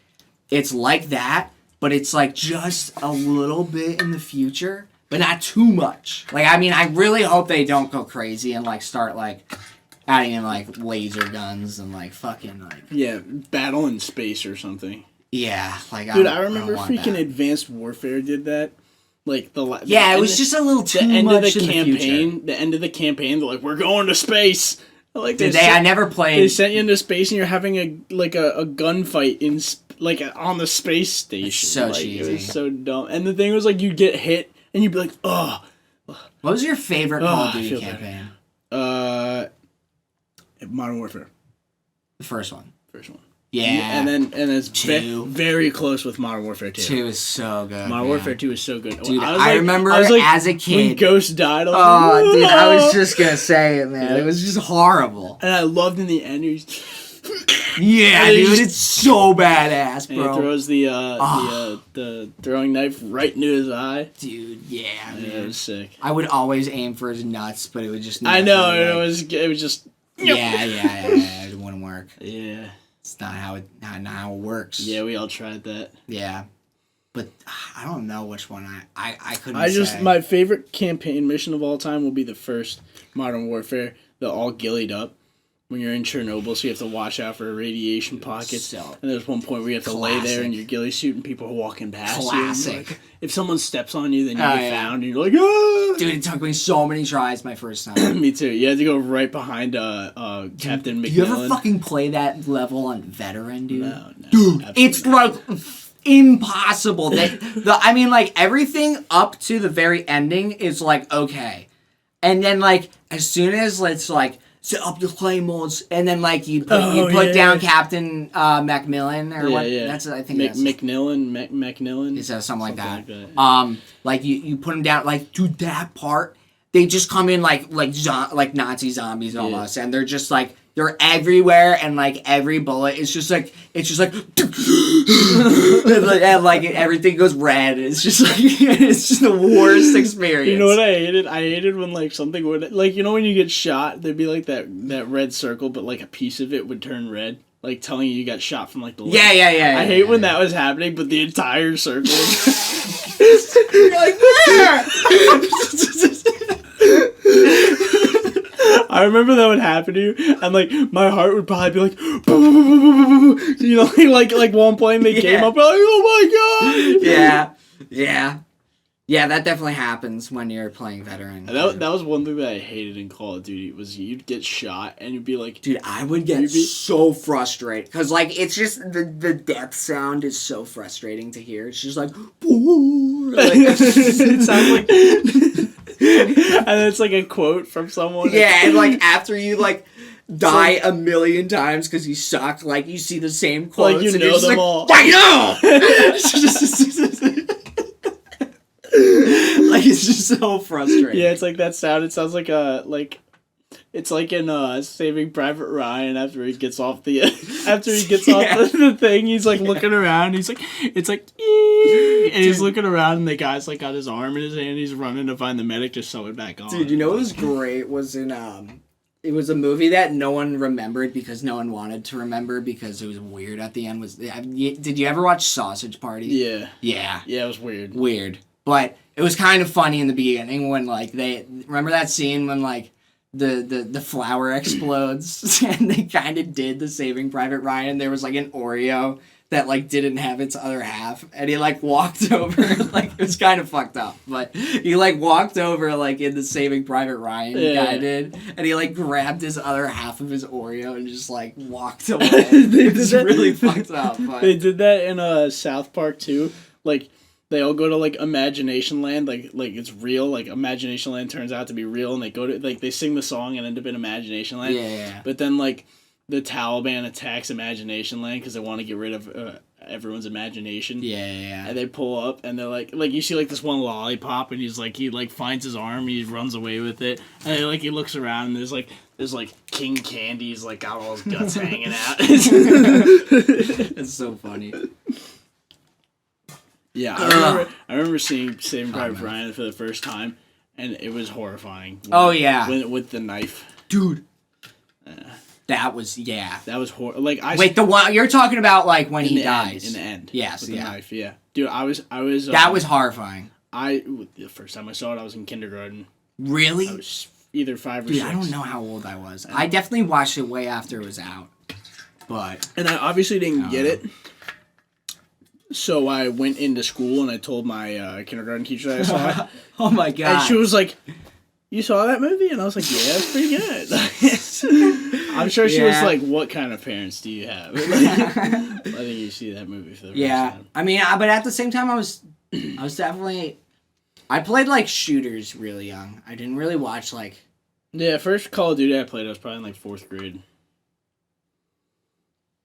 it's like that, but it's, like, just a little bit in the future, but not too much. Like, I mean, I really hope they don't go crazy and, like, start, like, adding in, like, laser guns and, like, fucking, like... Yeah, battle in space or something. Yeah, like, dude, I remember freaking Advanced Warfare did that. Like it was just a little too end much of the in campaign. The the end of the campaign, they're like, "We're going to space." Like I never played. They sent you into space, and you're having a gunfight in on the space station. It's so like, cheesy. It was so dumb. And the thing was, like, you'd get hit, and you'd be like, "Oh." What was your favorite Call of Duty campaign? Modern Warfare. The first one. First one. Yeah. And it's very close with Modern Warfare 2. 2 is so good. Modern Warfare 2 is so good. Dude, I remember as a kid. When Ghost died, dude, I was just going to say it, man. It was just horrible. And I loved in the end. Yeah, dude, it's so badass, bro. And he throws the throwing knife right into his eye. Dude, yeah, man. It was sick. I would always aim for his nuts, but it would just... I know, it was just... Yeah, it wouldn't work. Yeah. It's not how it works. Yeah, we all tried that. Yeah. But I don't know which one I couldn't say. My favorite campaign mission of all time will be the first Modern Warfare, the all gillied up. When you're in Chernobyl, so you have to watch out for radiation pockets. And there's one point where you have to lay there in your ghillie suit and people are walking past you. Like, if someone steps on you, then you get found and you're like, ah! Dude, it took me so many tries my first time. Me too. You had to go right behind Captain McMillan. You ever fucking play that level on Veteran, dude? No. Dude, it's like impossible. I mean, like, everything up to the very ending is, like, okay. And then, like, as soon as it's, like, set up the claymores, and then like you put down Captain Macmillan or what? That's I think McNillan. Is that something like that? Like you put him down. Like dude, that part they just come in like Nazi zombies almost, and they're just like. They're everywhere, and like every bullet is just like and like everything goes red. It's just like it's just the worst experience. You know what I hated? I hated when like something would like when you get shot, there'd be like that red circle, but like a piece of it would turn red, like telling you got shot from like the left. Yeah. I hate when that was happening, but the entire circle. You're like, yeah! I remember that would happen to you, and like my heart would probably be like, you know, like one point they came up, like, oh my god. Yeah. That definitely happens when you're playing Veteran. That was one thing that I hated in Call of Duty was you'd get shot and you'd be like, dude, I would get so frustrated because like it's just the death sound is so frustrating to hear. It's just like, it sounds like. And it's like a quote from someone. Yeah, and like after you like die a million times because you suck, like you see the same quotes. Like you and know them like, all. I know. Like it's just so frustrating. Yeah, it's like that sound. It sounds like it's like in Saving Private Ryan after he gets off the off the thing. He's like looking around. He's like it's like and he's looking around and the guy's like got his arm in his hand. He's running to find the medic to sew it back on. Dude, you know what was great was in it was a movie that no one remembered because no one wanted to remember because it was weird at the end. Did you ever watch Sausage Party? Yeah. Yeah, it was weird. But it was kind of funny in the beginning when like they remember that scene when like the flower explodes and they kind of did the Saving Private Ryan. There was like an Oreo that like didn't have its other half and he like walked over like it was kind of fucked up, but he like walked over like in the Saving Private Ryan guy did, and he like grabbed his other half of his Oreo and just like walked away. It was really fucked up. But. They did that in South Park too. Like they all go to like Imagination Land, like it's real. Like Imagination Land turns out to be real, and they go to like they sing the song and end up in Imagination Land. Yeah. But then like the Taliban attacks Imagination Land because they want to get rid of everyone's imagination. Yeah. And they pull up, and they're like you see like this one lollipop, and he finds his arm, he runs away with it, and he looks around, and there's King Candy's like got all his guts hanging out. It's so funny. Yeah, I remember seeing Saving Private Ryan for the first time, and it was horrifying. With the knife, dude. That was Wait, the one you're talking about, like when he dies in the end. Yes, with the knife. Yeah, dude, I was. That was horrifying. The first time I saw it, I was in kindergarten. Really? I was either 5 or 6. I don't know how old I was. I definitely watched it way after it was out, and I obviously didn't get it. So I went into school and I told my kindergarten teacher that I saw it. Oh my god! And she was like, "You saw that movie?" And I was like, "Yeah, it's pretty good." I'm sure she was like, "What kind of parents do you have?" I think you see that movie for the first time. I mean, but at the same time, I was definitely. I played like shooters really young. I didn't really watch like. Yeah, first Call of Duty I played, I was probably in like 4th grade.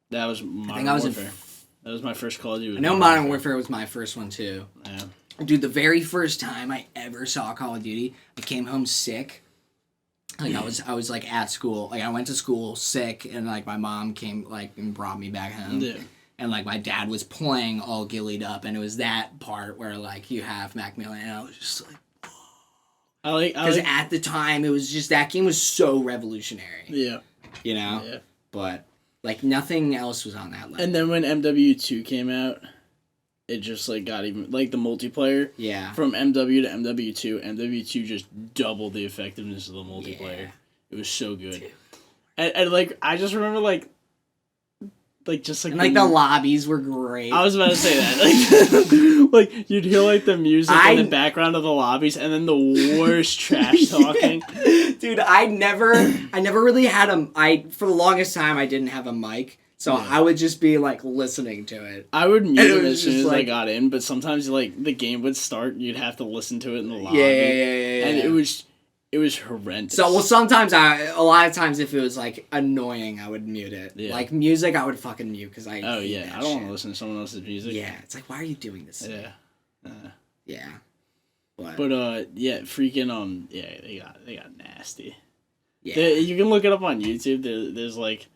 That was Modern Warfare. That was my first Call of Duty. I know Modern Warfare was my first one too. Yeah. Dude, the very first time I ever saw Call of Duty, I came home sick. Like I was like at school. Like I went to school sick, and like my mom came like and brought me back home. Yeah. And like my dad was playing all gillied up, and it was that part where like you have Macmillan, and I was just like, whoa. Because at the time it was just that game was so revolutionary. Yeah. You know. Yeah. But like nothing else was on that level. And then when MW2 came out, it just like got even like the multiplayer. Yeah. From MW to MW2, MW2 just doubled the effectiveness of the multiplayer. Yeah. It was so good. And like I just remember like just like and like the lobbies were great. I was about to say that. Like you'd hear like the music in the background of the lobbies, and then the worst trash talking. Dude, I never really had for the longest time I didn't have a mic. So I would just be like listening to it. I would mute it as soon as I got in, but sometimes like the game would start, you'd have to listen to it in the lobby. Yeah. And it was horrendous. So sometimes a lot of times if it was like annoying, I would mute it. Yeah. Like music, I would fucking mute because I. Oh yeah, I don't want to listen to someone else's music. Yeah, it's like why are you doing this? Yeah. Yeah. But freaking they got nasty. Yeah. You can look it up on YouTube. There's like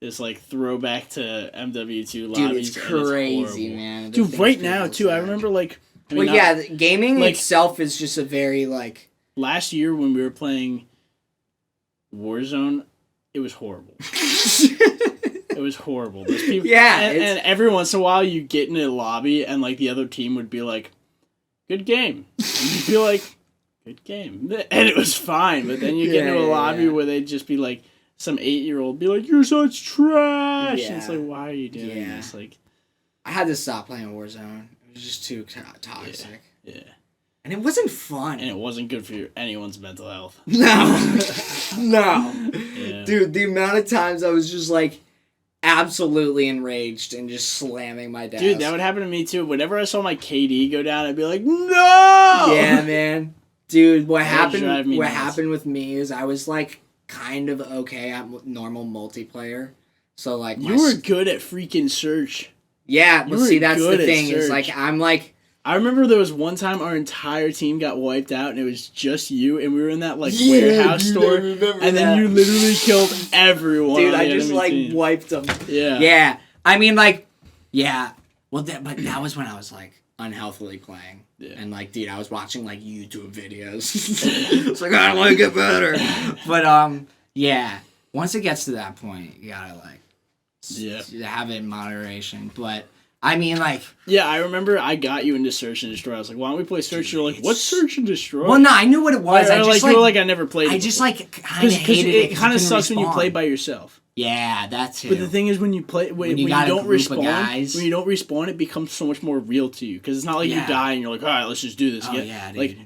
this like throwback to MW2 lobbies. Dude, it's crazy, man. Dude, right now too, I remember like. Gaming itself is just a very like. Last year when we were playing Warzone, it was horrible. It was horrible. There's people, and every once in a while you get in a lobby and like the other team would be like, "Good game," and you'd be like, "Good game," and it was fine. But then you get into a lobby where they'd just be like, some 8-year-old be like, "You're such trash," and it's like, why are you doing this? Like, I had to stop playing Warzone. It was just too toxic. Yeah. And it wasn't fun. And it wasn't good for anyone's mental health. No. Yeah. Dude, the amount of times I was just like absolutely enraged and just slamming my desk. Dude, that would happen to me too. Whenever I saw my KD go down, I'd be like, no! Yeah, man. Dude, what happened with me is I was like kind of okay at normal multiplayer. So like you were good at freaking search. Yeah, but see that's the thing is like I'm like I remember there was one time our entire team got wiped out, and it was just you, and we were in that like warehouse store, and then you literally killed everyone. Dude, I just like wiped them. Yeah. Yeah. I mean, like, yeah. Well, but that was when I was like unhealthily playing, and like, dude, I was watching like YouTube videos. It's like I want to get better, but yeah. Once it gets to that point, you gotta like, have it in moderation, but. I mean, like... Yeah, I remember I got you into Search and Destroy. I was like, why don't we play Search? You're like, what's Search and Destroy? Well, no, I knew what it was. I just, you were like, I never played it I just, like, kind of hated it. It kind of sucks when you play by yourself. Yeah, that's it. But the thing is, when you play... When you don't respawn, it becomes so much more real to you. Because it's not like you die and you're like, all right, let's just do this again. Yeah, like,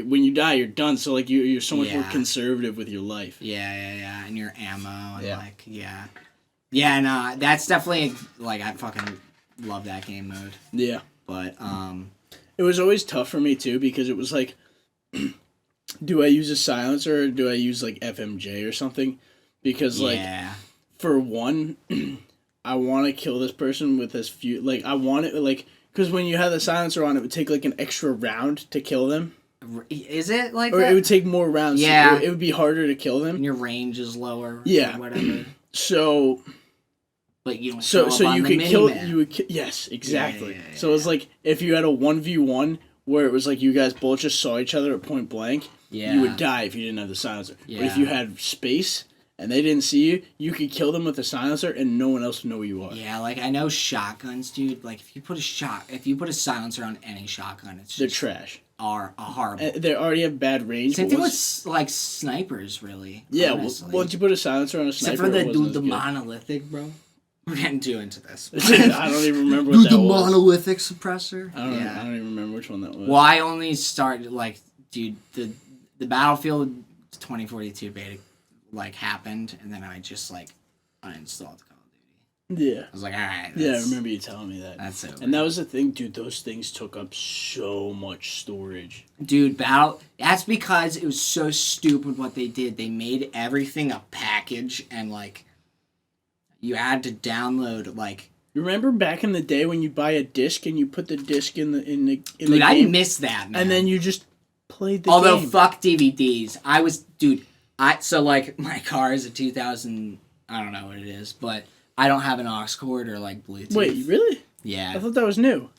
when you die, you're done. So, like, you're so much more conservative with your life. Yeah. And your ammo and, like, Yeah, no, that's definitely, like, I fucking... love that game mode. Yeah. But, it was always tough for me, too, because it was like, do I use a silencer or do I use, like, FMJ or something? Because, like, for one, I want to kill this person with as few, like, I want it, like, because when you have the silencer on, it would take, like, an extra round to kill them. Is it like or that? It would take more rounds. Yeah. It would be harder to kill them. And your range is lower. Yeah. Or whatever. So... But you don't so you could kill... Man. You would yes, exactly. Yeah. So it's like, if you had a 1v1, where it was like you guys both just saw each other at point blank, you would die if you didn't have the silencer. Yeah. But if you had space... and they didn't see you, you could kill them with a silencer and no one else would know who you are. Yeah, like I know shotguns, dude. Like if you put a silencer on any shotgun, it's They're just trash. Are horrible. They already have bad range. Same thing with like snipers, really. Yeah, once you put a silencer on a sniper, except for the monolithic, bro. We're getting too into this. I don't even remember what that was. The monolithic suppressor. I don't even remember which one that was. Well, I only started like, dude, the Battlefield 2042 beta like happened, and then I just like uninstalled Call of Duty. Yeah. I was like, all right. Yeah, I remember you telling me that. That's it. And that was the thing, dude. Those things took up so much storage. Dude, that's because it was so stupid what they did. They made everything a package, and like you had to download like. You remember back in the day when you buy a disc and you put the disc in the Dude, the game? I miss that, man. And then you just played the Although, game. fuck DVDs. So like my car is a 2000, I don't know what it is, but I don't have an aux cord or like Bluetooth. Wait, really? Yeah. I thought that was new.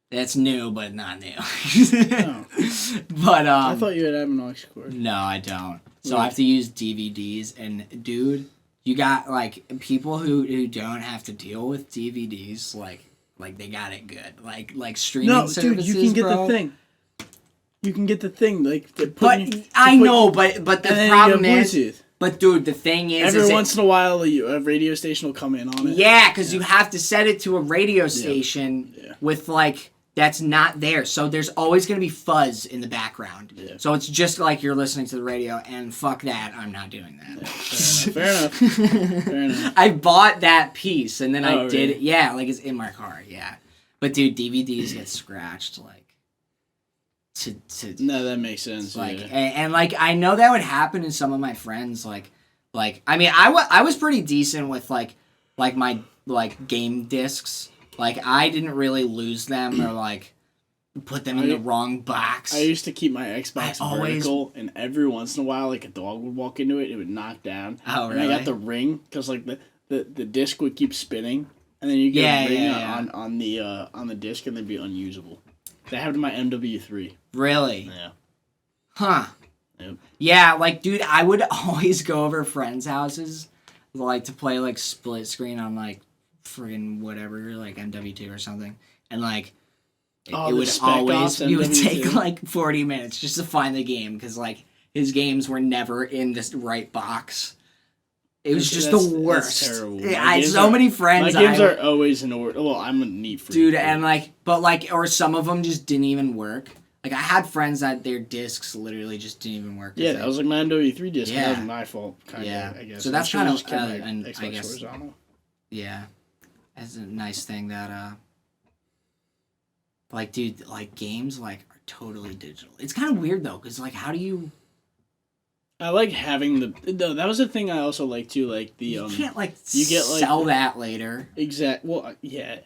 That's new, but not new. Oh. But I thought you had an aux cord. No, I don't. So I have to use DVDs, and dude, you got like people who don't have to deal with DVDs, like they got it good. Like streaming services, dude, you can get bro. the thing. You can get the thing, like. But the problem is. Bluetooth. But dude, the thing is, every once in a while, a radio station will come in on it. Yeah, because you have to set it to a radio station with like that's not there, so there's always gonna be fuzz in the background. Yeah. So it's just like you're listening to the radio, and fuck that, I'm not doing that. Yeah, fair enough. I bought that piece, and then I did really? it. Yeah, like it's in my car. Yeah, but dude, DVDs get scratched like. No, that makes sense. Like yeah. and like I know that would happen to some of my friends. Like I mean I was pretty decent with like my like game discs. Like I didn't really lose them or like put them in the wrong box. I used to keep my Xbox vertical, and every once in a while, like a dog would walk into it, it would knock down. Oh, really? And I got the ring because like the disc would keep spinning, and then you get a ring on the disc, and they'd be unusable. That happened to my MW3. Really? Yeah. Huh. Yep. Yeah, like, dude, I would always go over friends' houses, like, to play, like, split screen on, like, friggin' whatever, like, MW2 or something. And, like, it would always, you would take, like, 40 minutes just to find the game, because, like, his games were never in this right box. It was just the worst. That's terrible. I had so many friends. My games are always in order. Well, I'm a neat freak. Dude, and like, but like, or some of them just didn't even work. Like, I had friends that their discs literally just didn't even work. Yeah, that was like my MW3 disc. Yeah. That was my fault, kind of, I guess. So that's kind of, I guess, horizontal. Yeah. That's a nice thing that, like, dude, like, games, like, are totally digital. It's kind of weird, though, because, like, how do you... I like having that was the thing I also like too, like the you can't like you get like sell that later. Well, yeah.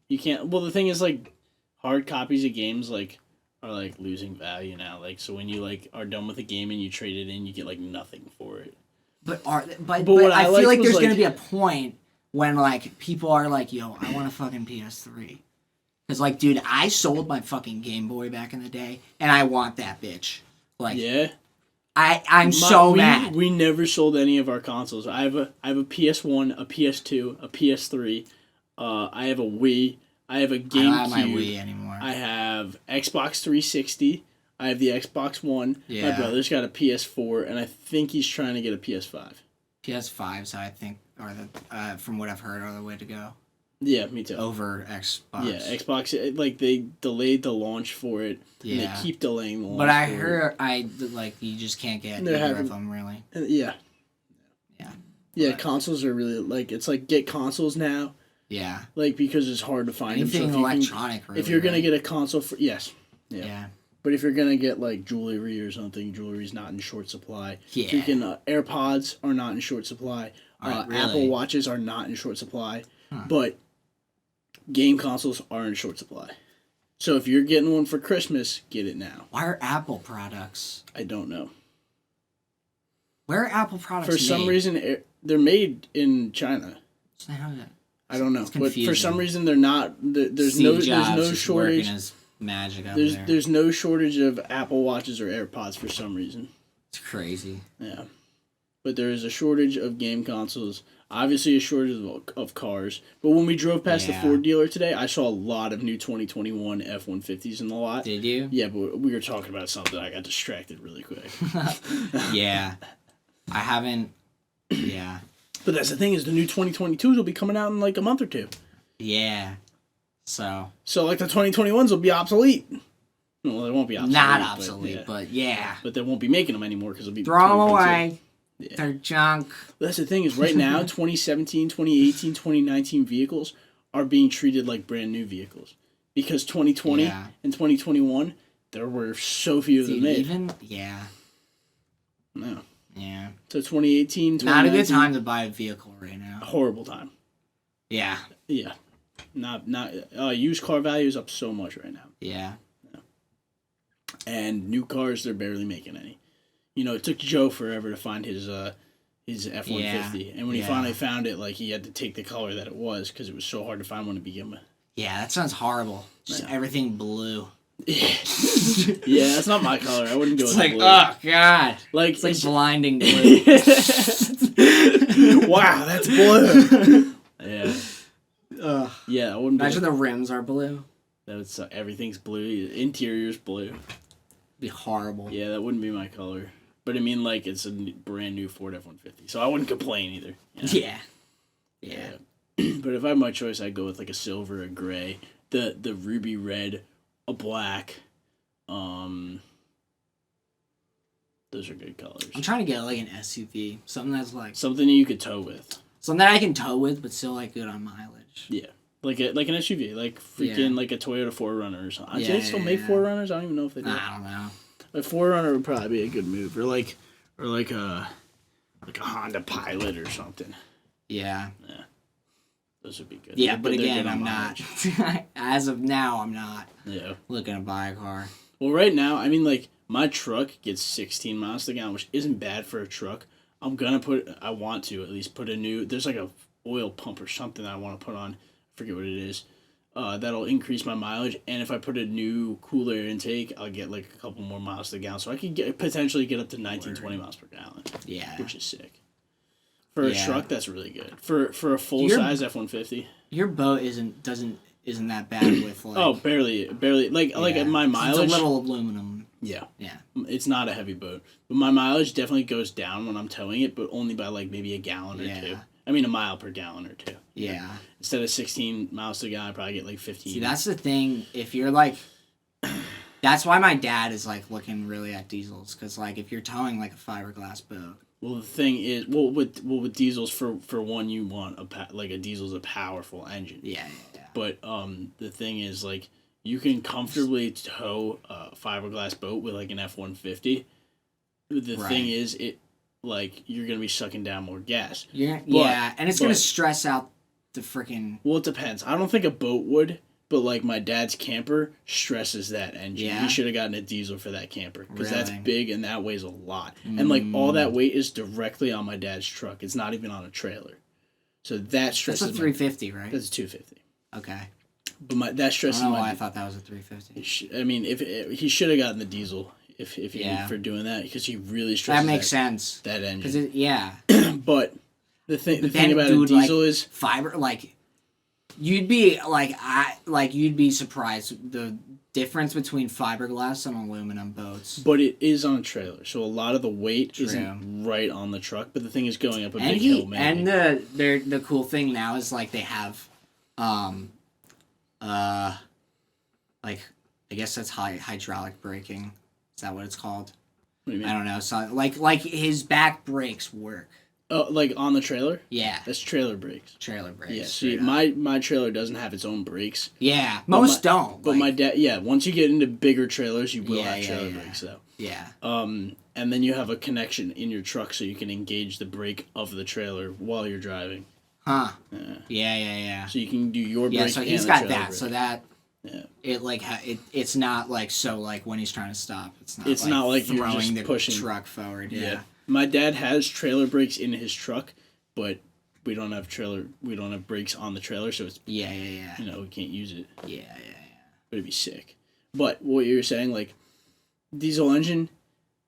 You can't. Well, the thing is, like, hard copies of games like are like losing value now. Like, so when you like are done with a game and you trade it in, you get like nothing for it. But I feel like there's gonna be a point when like people are like, yo, I want a fucking PS3. Cause like, dude, I sold my fucking Game Boy back in the day, and I want that bitch. Like, yeah. I'm so mad. We never sold any of our consoles. I have a PS1, a PS2, a PS3. I have a Wii. I have a GameCube. I don't have my Wii anymore. I have Xbox 360. I have the Xbox One. Yeah. My brother's got a PS4, and I think he's trying to get a PS5. PS5s, I think, are the from what I've heard, are the way to go. Yeah, me too. Over Xbox. Yeah, Xbox, like, they delayed the launch for it, and they keep delaying the launch. But I heard, you just can't get either of them, really. Yeah. Yeah. Yeah, consoles are really, like, it's like, get consoles now. Yeah. Like, because it's hard to find anything them. So electronic, really. If you're going to get a console for, yes. Yeah. But if you're gonna get like jewelry or something, jewelry's not in short supply. Yeah. Freaking AirPods are not in short supply. Really? Apple Watches are not in short supply. But game consoles are in short supply. So if you're getting one for Christmas, get it now. Why are Apple products? I don't know. Where are Apple products For made? some reason, they're made in China. So how is it? I don't know, but for some confusing. reason they're not. There's Steve no Jobs shortage. Working his magic out There's there. there's no shortage of Apple Watches or AirPods for some reason. It's crazy. Yeah, but there is a shortage of game consoles. Obviously, a shortage of cars. But when we drove past the Ford dealer today, I saw a lot of new 2021 F-150s in the lot. Did you? Yeah, but we were talking about something. I got distracted really quick. Yeah, I haven't. Yeah. But that's the thing is the new 2022s will be coming out in like a month or two. Yeah. So like the 2021s will be obsolete. Well, they won't be obsolete. Not obsolete, but yeah. But they won't be making them anymore because they'll be throw them 2022. away. Yeah. They're junk. But that's the thing is right now, 2017, 2018, 2019 vehicles are being treated like brand new vehicles. Because 2020 and 2021, there were so few of them made. No. Yeah. So 2018, 2019. Not a good time to buy a vehicle right now. A horrible time. Yeah. Yeah. Not used car value is up so much right now. Yeah. And new cars, they're barely making any. You know, it took Joe forever to find his F-150. And when he finally found it, like, he had to take the color that it was because it was so hard to find one to begin with. Yeah, that sounds horrible. Just everything blue. Yeah, that's not my color. I wouldn't go with like, blue. Oh, God. Like, it's like blinding blue. Wow, that's blue. Yeah. Yeah, I wouldn't imagine the rims are blue. That would suck. Everything's blue. Interior's blue. Be horrible. Yeah, that wouldn't be my color. But I mean, like, it's a brand new Ford F-150, so I wouldn't complain either. You know? Yeah. But if I had my choice, I'd go with like a silver, a gray, the ruby red, a black. Those are good colors. I'm trying to get like an SUV, something that's like something that you could tow with. Something that I can tow with, but still like good on mileage. Yeah. Like an SUV, like freaking like a Toyota 4Runner or something. Do they still make 4Runners? I don't even know if they do. I don't know. A 4Runner would probably be a good move, or like a Honda Pilot or something. Yeah. Yeah. Those would be good. Yeah, but again, I'm not. As of now, I'm not. Yeah. Looking to buy a car. Well, right now, I mean, like my truck gets 16 miles to the gallon, which isn't bad for a truck. I want to at least put a new. There's like a oil pump or something that I want to put on. Forget what it is. That'll increase my mileage, and if I put a new cool air intake, I'll get like a couple more miles to the gallon, so I could potentially get up to 19, 20 miles per gallon. Yeah, which is sick. For a truck, that's really good. For a full size F-150. Your boat isn't that bad with like. barely. Like my mileage. It's a little aluminum. Yeah. Yeah. It's not a heavy boat, but my mileage definitely goes down when I'm towing it, but only by like maybe a gallon or two. I mean, a mile per gallon or two. Yeah. Instead of 16 miles to the gallon, I probably get like 15. See, that's the thing. If you're like, that's why my dad is like looking really at diesels, because like if you're towing like a fiberglass boat. Well, the thing is, with diesels, for one, you want a diesel's a powerful engine. Yeah. But the thing is, like, you can comfortably tow a fiberglass boat with like an F-150. The thing is, like, you're going to be sucking down more gas. And it's going to stress out the freaking... Well, it depends. I don't think a boat would, but, like, my dad's camper stresses that engine. Yeah. He should have gotten a diesel for that camper, because that's Really? big and that weighs a lot. And, like, all that weight is directly on my dad's truck. It's not even on a trailer. So that stresses... That's a 350, right? That's a 250. Okay. But that stresses I don't know why I thought that was a 350. I mean, if he should have gotten the diesel... If for doing that, because he really stresses that makes sense. That engine. But the thing about a diesel is fiber. Like you'd be you'd be surprised the difference between fiberglass and aluminum boats. But it is on a trailer, so a lot of the weight isn't right on the truck. But the thing is going up a big hill, man. And the cool thing now is like they have, like I guess that's hydraulic braking. Is that what it's called? What do you mean? I don't know. So like his back brakes work. Like on the trailer? Yeah. That's trailer brakes. Trailer brakes. Yeah, see, my trailer doesn't have its own brakes. Yeah, most don't. But my dad, once you get into bigger trailers, you will have trailer brakes, though. Yeah. And then you have a connection in your truck so you can engage the brake of the trailer while you're driving. Huh. Yeah. So you can do your brake. Yeah, so he's got that. Brake. So that. Yeah. It like it's not like so like when he's trying to stop. It's not like throwing you're just the pushing truck forward. Yeah. My dad has trailer brakes in his truck, but we don't have brakes on the trailer, so it's yeah. You know, we can't use it. Yeah. But it'd be sick. But what you were saying, like diesel engine,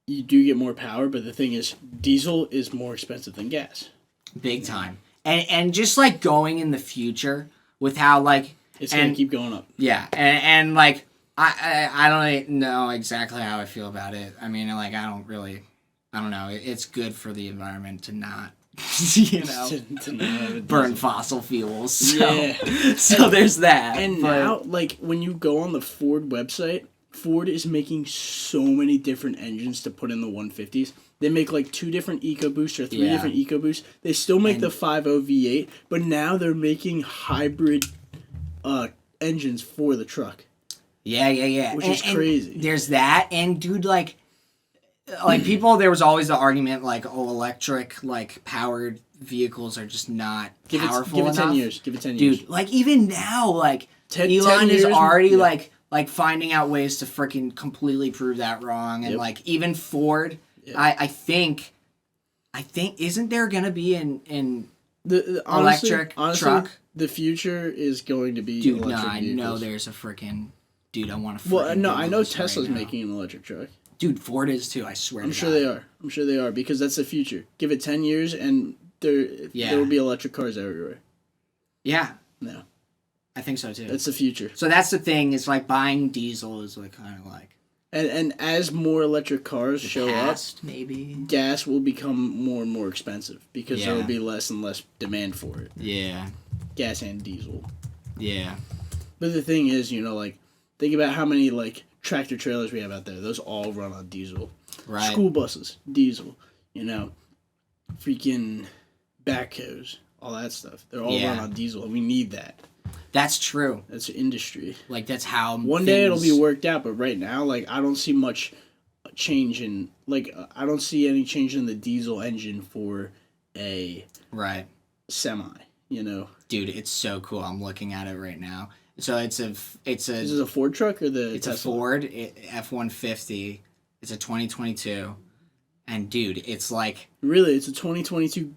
you do get more power, but the thing is, diesel is more expensive than gas. Big time. And just like going in the future with how like it's gonna keep going up. Yeah, and like I don't know exactly how I feel about it. I mean, like I don't know. It's good for the environment to not, to burn fossil fuels. So, so there's that. And now, like when you go on the Ford website, Ford is making so many different engines to put in the 150s. They make like 2 different EcoBoosts or 3 different EcoBoosts. They still make the 5.0 V8, but now they're making hybrid engines for the truck. Yeah. Which is crazy. There's that, and dude, like people, there was always the argument like, oh, electric like powered vehicles are just not powerful enough. Give it 10 years. Dude, like even now, like Elon is already like finding out ways to freaking completely prove that wrong, and like even Ford, I think isn't there gonna be an electric truck? The future is going to be dude. Electric I vehicles. know there's a freaking dude. I want to. Well, no, I know Tesla's making an electric truck. Dude, Ford is too. I swear. I'm sure they are. I'm sure they are because that's the future. Give it 10 years, and there will be electric cars everywhere. Yeah. No. I think so too. That's the future. So that's the thing. Is like buying diesel is like kind of like. And as more electric cars show up, maybe gas will become more and more expensive because there will be less and less demand for it. Yeah. Gas and diesel. Yeah. But the thing is, like, think about how many, like, tractor trailers we have out there. Those all run on diesel. Right. School buses, diesel. Freaking backhoes, all that stuff. They're all run on diesel, and we need that. That's true. That's industry. Like, that's how one day it'll be worked out, but right now, like, I don't see much change in, like, I don't see any change in the diesel engine for a semi, Dude, it's so cool. I'm looking at it right now. So it's a Is this a Ford truck or the It's Tesla? a Ford F-150. It's a 2022. And, dude, it's like... Really? It's a 2022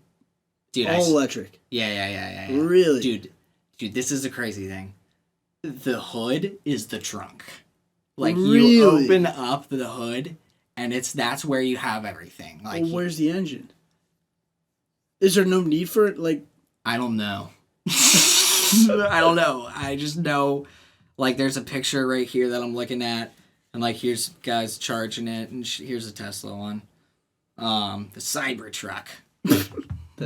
all electric? Yeah. Really? Dude, this is the crazy thing. The hood is the trunk. Like, really? You open up the hood, and that's where you have everything. Like, well, where's the engine? Is there no need for it? Like, I don't know. I don't know. I just know, like, there's a picture right here that I'm looking at, and, like, here's guys charging it, and here's a Tesla one. The Cybertruck,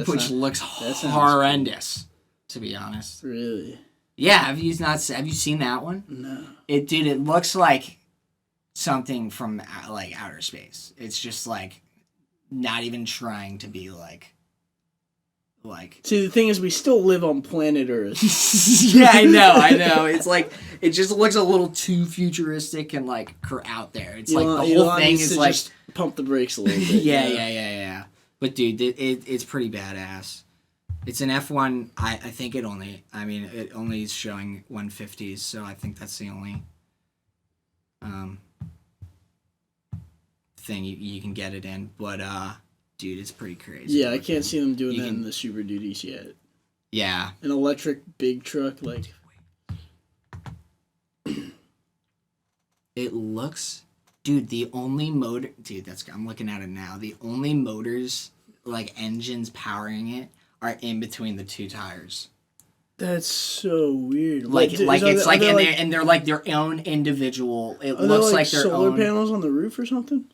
which looks horrendous, to be honest. Really? Yeah, have you seen that one? No. It looks like something from, like, outer space. It's just, like, not even trying to be, like... See, the thing is, we still live on planet Earth. Yeah, I know. It's like, it just looks a little too futuristic and, like, out there. It's like, the whole thing is, like... just pump the brakes a little bit. Yeah. But, dude, it's pretty badass. It's an F1... I think it only is showing 150s, so I think that's the only... thing you can get it in. But, dude, it's pretty crazy. Yeah, I can't see them doing that in the Super Duties yet. Yeah. An electric big truck, like... It looks... Dude, the only motor... Dude, I'm looking at it now. The only motors, like, engines powering it are in between the 2 tires. That's so weird. And they're, like, their own individual... It looks like their solar panels on the roof or something?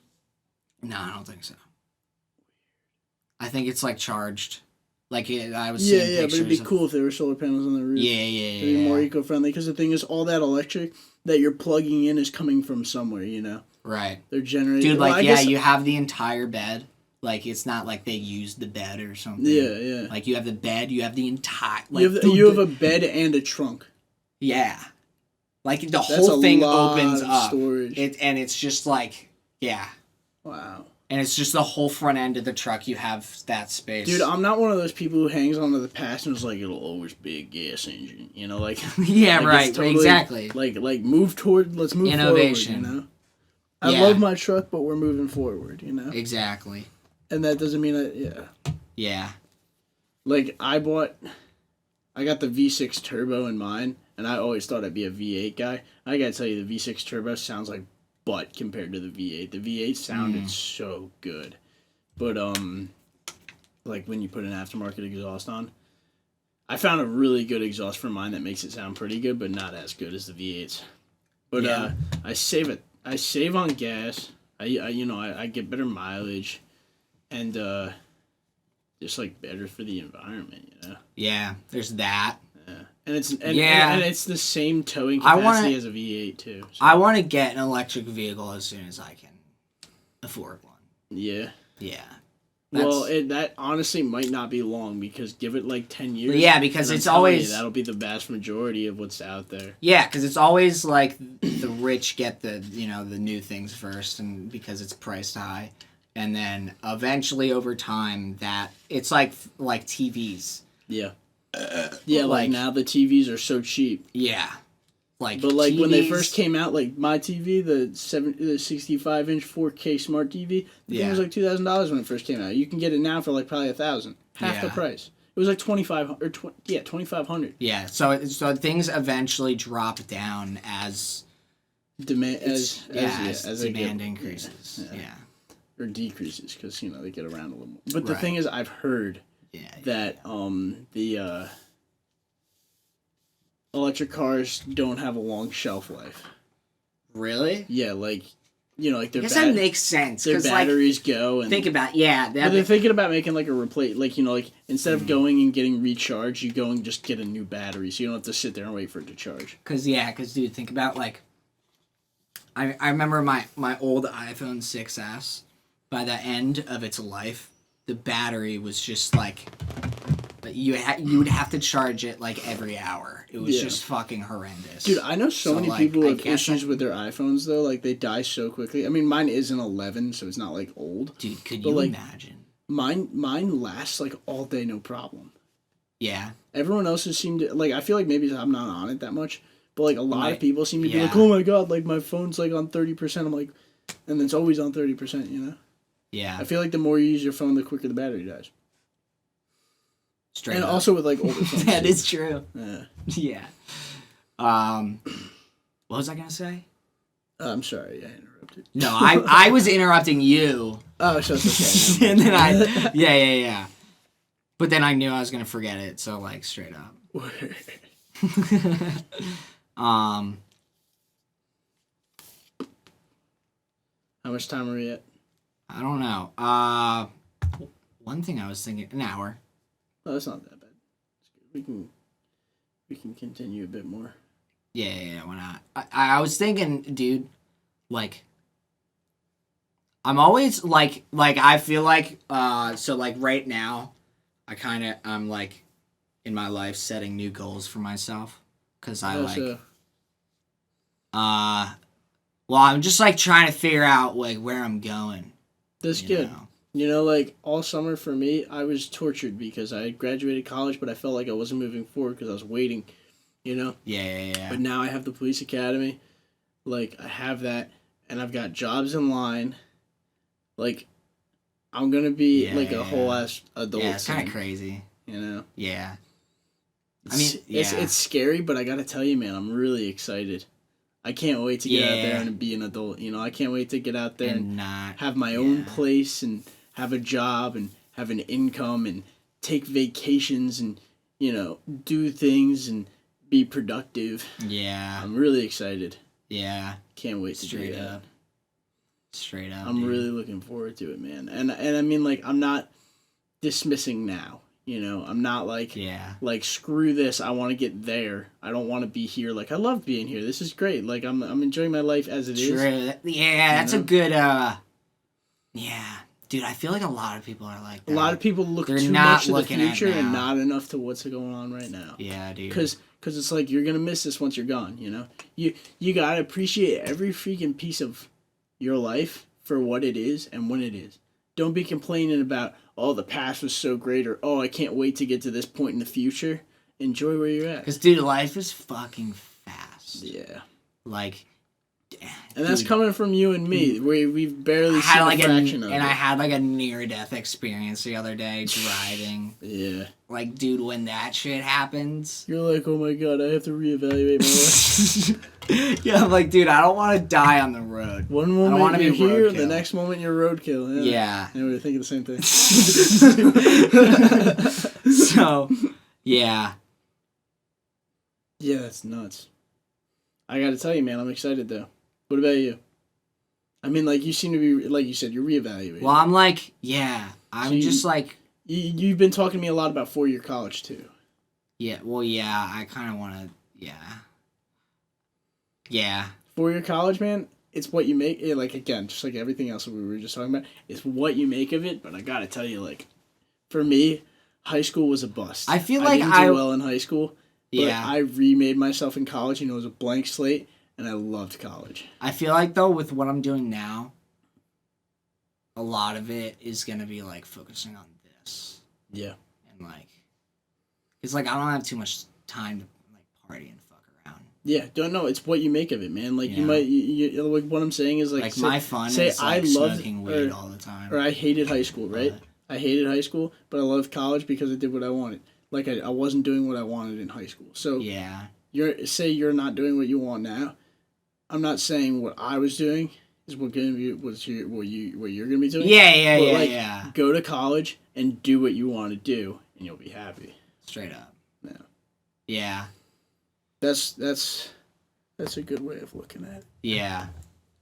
No, I don't think so. I think it's, like, charged. Like, I was seeing pictures. Yeah, but it'd be cool if there were solar panels on the roof. Yeah. It'd be more eco-friendly, because the thing is, all that electric that you're plugging in is coming from somewhere, Right. They're generating... Dude, you have the entire bed. Like, it's not like they used the bed or something. Yeah. Like, you have the bed, you have the entire... Like, you have a bed and a trunk. Yeah. Like, the whole thing opens up. Storage. And it's just like, yeah. Wow. And it's just the whole front end of the truck. You have that space. Dude, I'm not one of those people who hangs onto the past and is like, it'll always be a gas engine. You know, like... yeah, like right. Totally, exactly. Like, let's move Innovation. forward, you know? I love my truck, but we're moving forward, you know? Exactly. And that doesn't mean that, Yeah. Like, I got the V6 turbo in mine, and I always thought I'd be a V8 guy. I gotta tell you, the V6 turbo sounds like butt compared to the V8. The V8 sounded so good. But, like, when you put an aftermarket exhaust on, I found a really good exhaust for mine that makes it sound pretty good, but not as good as the V8s. But, I save on gas. I get better mileage. And, just, like, better for the environment, you know? Yeah, there's that. Yeah. And it's the same towing capacity as a V8 too. So. I want to get an electric vehicle as soon as I can afford one. Yeah. Yeah. Well, that honestly might not be long because give it like 10 years. Yeah, because it's always... that'll be the vast majority of what's out there. Yeah, because it's always like the rich get the new things first, and because it's priced high. And then eventually over time that it's like TVs. Yeah. Yeah, like now the TVs are so cheap. Yeah. But like TVs, when they first came out, like my TV, the 65-inch 4K smart TV, the thing was like $2,000 when it first came out. You can get it now for like probably $1,000, half the price. It was like $2,500. Yeah, so things eventually drop down as demand demand increases. Yeah. Or decreases because they get around a little more. But the thing is, I've heard that the electric cars don't have a long shelf life. Really? Yeah, like their that makes sense. Their batteries go and think about but they're thinking about making like a replace, like instead of going and getting recharged, you go and just get a new battery, so you don't have to sit there and wait for it to charge. Because dude, think about like I remember my old iPhone 6S. By the end of its life, the battery was just like you would have to charge it like every hour. It was just fucking horrendous. Dude, I know so many people who have issues with their iPhones though. Like they die so quickly. I mean, mine is an 11, so it's not like old. Dude, could you imagine? Mine lasts like all day, no problem. Yeah. Everyone else has seemed to, like, I feel like maybe I'm not on it that much, but like a lot of people seem to be like, oh my god, like my phone's like on 30%. I'm like, and it's always on 30%, you know? Yeah. I feel like the more you use your phone, the quicker the battery dies. Straight and up. also with like older phones. That is true. Yeah. What was I gonna say? I'm sorry, I interrupted. No, I was interrupting you. Oh, so it's okay. And then yeah. But then I knew I was gonna forget it, so like straight up. How much time are we at? I don't know. One thing I was thinking, an hour. Oh, that's not that bad. We can continue a bit more. Yeah, why not? I was thinking, dude, like, I'm always like I feel like so like right now, I'm like in my life setting new goals for myself because well, I'm just like trying to figure out like where I'm going. That's good. Like all summer for me, I was tortured because I had graduated college, but I felt like I wasn't moving forward because I was waiting, Yeah. But now I have the police academy. Like, I have that, and I've got jobs in line. Like, I'm going to be like a whole ass adult. Yeah, it's kind of crazy. Yeah. It's scary, but I got to tell you, man, I'm really excited. I can't wait to get out there and be an adult. I can't wait to get out there and have my own place and have a job and have an income and take vacations and, do things and be productive. Yeah. I'm really excited. Yeah. Can't wait to do that. Straight up. I'm really looking forward to it, man. And I mean, like, I'm not dismissing now. I'm not like, screw this. I want to get there. I don't want to be here. Like, I love being here. This is great. Like, I'm enjoying my life as it is. Yeah, that's a good, yeah. Dude, I feel like a lot of people are like that. A lot of people look too much to the future and not enough to what's going on right now. Yeah, dude. Because it's like you're gonna miss this once you're gone. You know, you gotta appreciate every freaking piece of your life for what it is and when it is. Don't be complaining about, oh, the past was so great, or oh, I can't wait to get to this point in the future. Enjoy where you're at. Because, dude, life is fucking fast. Yeah. Like, and that's coming from you and me. We've barely seen a fraction of it. And I had like a near-death experience the other day driving. Yeah. Like, dude, when that shit happens... You're like, oh my god, I have to reevaluate my life. Yeah, I'm like, dude, I don't want to die on the road. One moment you're here, the next moment you're roadkill. Yeah. And we were thinking the same thing. So, yeah. Yeah, that's nuts. I gotta tell you, man, I'm excited, though. What about you? I mean, like, you seem to be, like you said, you're reevaluating. Well, I'm like, yeah, I'm just like... You've been talking to me a lot about 4-year college, too. Yeah, well, yeah, I kind of want to, yeah. 4-year college, man, it's what you make, like, again, just like everything else that we were just talking about, it's what you make of it, but I gotta tell you, like, for me, high school was a bust. I feel like I didn't do well in high school, but I remade myself in college, it was a blank slate, and I loved college. I feel like, though, with what I'm doing now, a lot of it is going to be, like, focusing on this. Yeah. And, like, it's like, I don't have too much time to, like, party and fuck around. Yeah, don't know. It's what you make of it, man. Like, you might, like, what I'm saying is, like, my fun is, like, smoking weed all the time. Or I hated high school, right? I hated high school, but I loved college because I did what I wanted. Like, I wasn't doing what I wanted in high school. So, you're not doing what you want now. I'm not saying what I was doing is what you're gonna be doing. Yeah. Go to college and do what you want to do, and you'll be happy. Straight up. Yeah. Yeah. That's a good way of looking at it. Yeah.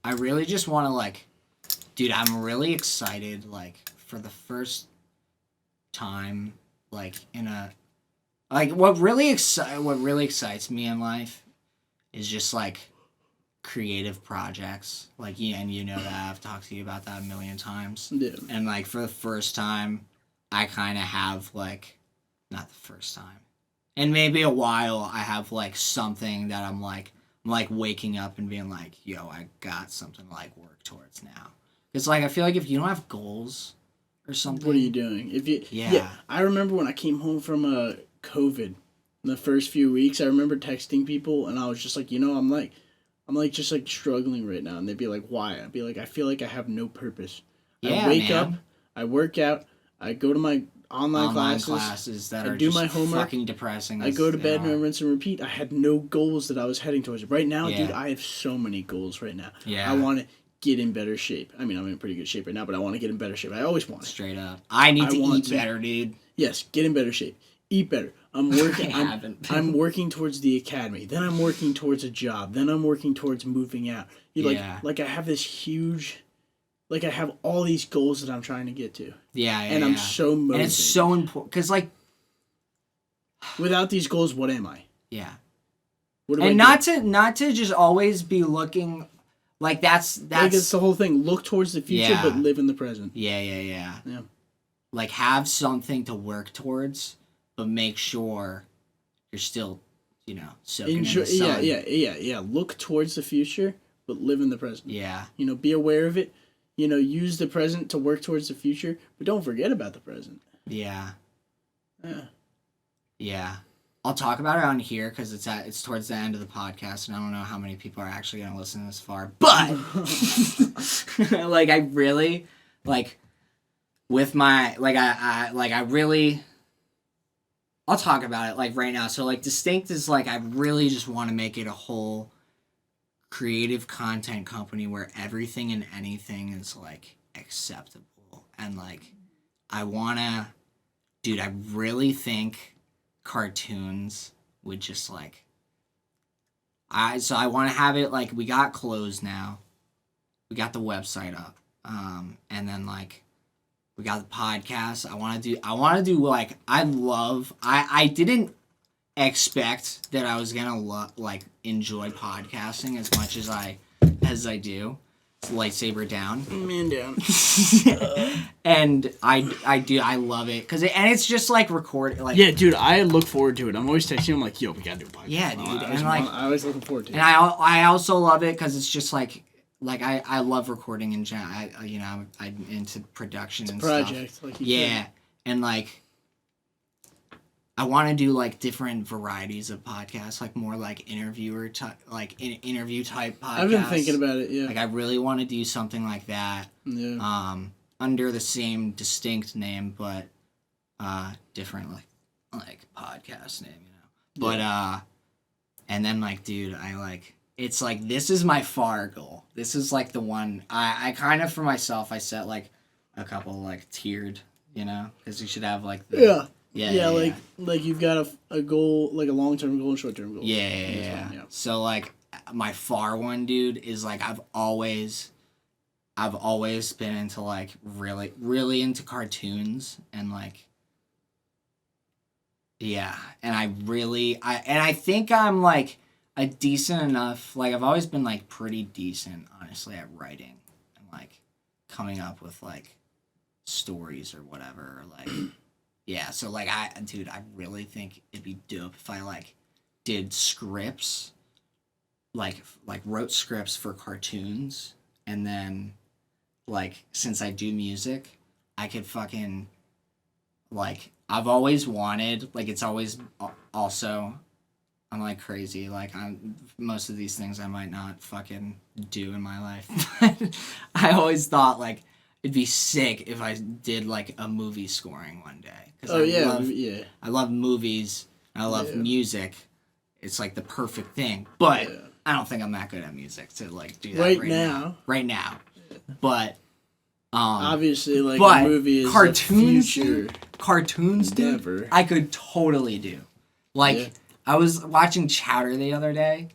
I really just want to, like, dude, I'm really excited, like, for the first time, like, in a, like, what really excites me in life is just, like, creative projects. Like, yeah, and you know that. I've talked to you about that a million times. Yeah. And, like, for the first time, I kind of have, like, not the first time. In maybe a while, I have, like, something that I'm waking up and being like, yo, I got something to, like, work towards now. It's like, I feel like if you don't have goals or something. What are you doing? Yeah. I remember when I came home from COVID, in the first few weeks, I remember texting people, and I was just like, I'm just like struggling right now. And they'd be like, why? I'd be like, I feel like I have no purpose. Yeah, I wake up, I work out, I go to my online classes that are do just my homework, fucking depressing. I go to bed and I rinse and repeat. I had no goals that I was heading towards. Right now, dude, I have so many goals right now. Yeah. I want to get in better shape. I mean, I'm in pretty good shape right now, but I want to get in better shape. I always want it. Straight up. I need to eat better, dude. Yes, get in better shape. Eat better. I'm working. I'm working towards the academy. Then I'm working towards a job. Then I'm working towards moving out. Like I have this huge, like I have all these goals that I'm trying to get to. And I'm so motivated. And it's so important because, like, without these goals, what am I? Yeah. And not to just always be looking like that's like it's the whole thing. Look towards the future, but live in the present. Yeah. Like, have something to work towards, but make sure you're still, soaking in the sun. Yeah. Look towards the future, but live in the present. Yeah. Be aware of it. Use the present to work towards the future, but don't forget about the present. Yeah. I'll talk about it on here because it's towards the end of the podcast, and I don't know how many people are actually going to listen this far. But like, I really with my I'll talk about it like right now. So like, Distinct is like, I really just want to make it a whole creative content company where everything and anything is like acceptable, and like I really think cartoons would just like I want to have it like, we got clothes now, we got the website up, and then like we got the podcast. I want to do like, I didn't expect that I was gonna enjoy podcasting as much as I do. lightsaber down. Man down. And I love it because it's just like recorded. Like, yeah, dude, I look forward to it. I'm always texting him like, yo, we gotta do a podcast. Yeah, dude. I always looking forward to it. And I also love it because it's just like I love recording in general. I'm into production and project, stuff. Like you said. And like I want to do like different varieties of podcasts, like more like interview type podcasts. I've been thinking about it. Yeah. Like I really want to do something like that. Yeah. Under the same distinct name, but different like podcast name, But and then like, dude, it's like this is my far goal. This is like the one I kind of for myself I set like a couple like tiered, because you should have like the Yeah, like you've got a goal, like a long-term goal and short-term goal. Yeah. So like my far one, dude, is like I've always been into like really, really into cartoons and like and I think I'm like a decent enough, like I've always been like pretty decent honestly at writing and like coming up with like stories or whatever, or like yeah, so like I really think it'd be dope if I like did scripts, like wrote scripts for cartoons, and then like since I do music, I could fucking like I've always wanted, like it's always also I'm like crazy, like most of these things I might not fucking do in my life. I always thought like it'd be sick if I did like a movie scoring one day. I love movies. I love music. It's like the perfect thing. But I don't think I'm that good at music to like do that right now. Yeah. But obviously, like a movie is cartoons, a future cartoons, dude, I could totally do. Like I was watching Chowder the other day.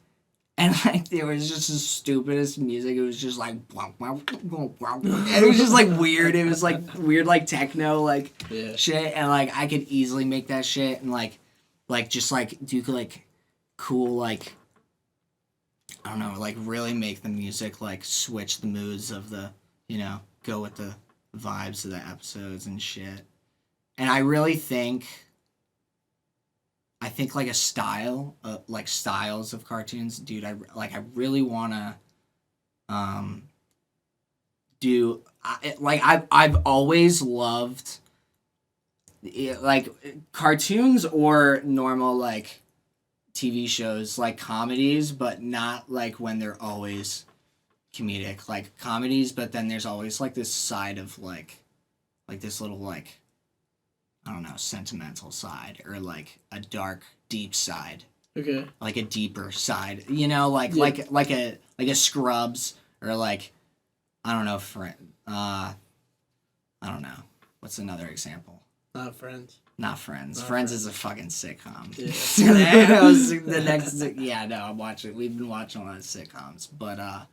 And, like, there was just the stupidest music. It was just, like, and it was just, like, weird. It was, like, weird, like, techno, like, shit. And, like, I could easily make that shit and, like, just, like, do, like, cool, like, I don't know, like, really make the music, like, switch the moods of the, go with the vibes of the episodes and shit. And I really think like a style, like styles of cartoons, dude. I really want to, do. I've always loved, like cartoons or normal like TV shows, like comedies, but not like when they're always comedic, like comedies. But then there's always like this side of like this little like, I don't know, sentimental side or like a dark, deep side. Okay. Like a deeper side, like a Scrubs or like, I don't know, I don't know. What's another example? Not Friends. Not Friends. Friends is a fucking sitcom. Yeah. I'm watching. We've been watching a lot of sitcoms, but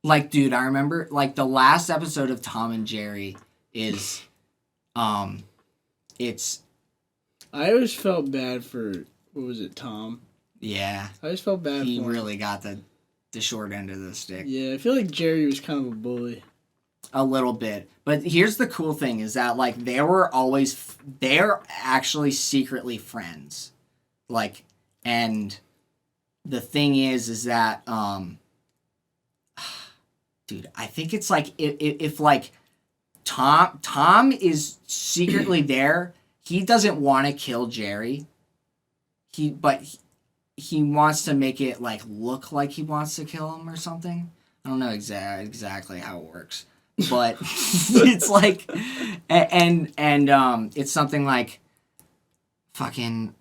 like, dude, I remember like the last episode of Tom and Jerry is, it's. I always felt bad for, what was it, Tom? Yeah. I always felt bad for him. He really got the short end of the stick. Yeah, I feel like Jerry was kind of a bully. A little bit. But here's the cool thing is that, like, they're actually secretly friends. Like, and the thing is that, dude, I think it's like, if like, Tom is secretly there, he doesn't want to kill Jerry. But he wants to make it, like, look like he wants to kill him or something. I don't know exactly how it works. But it's like, and it's something like fucking,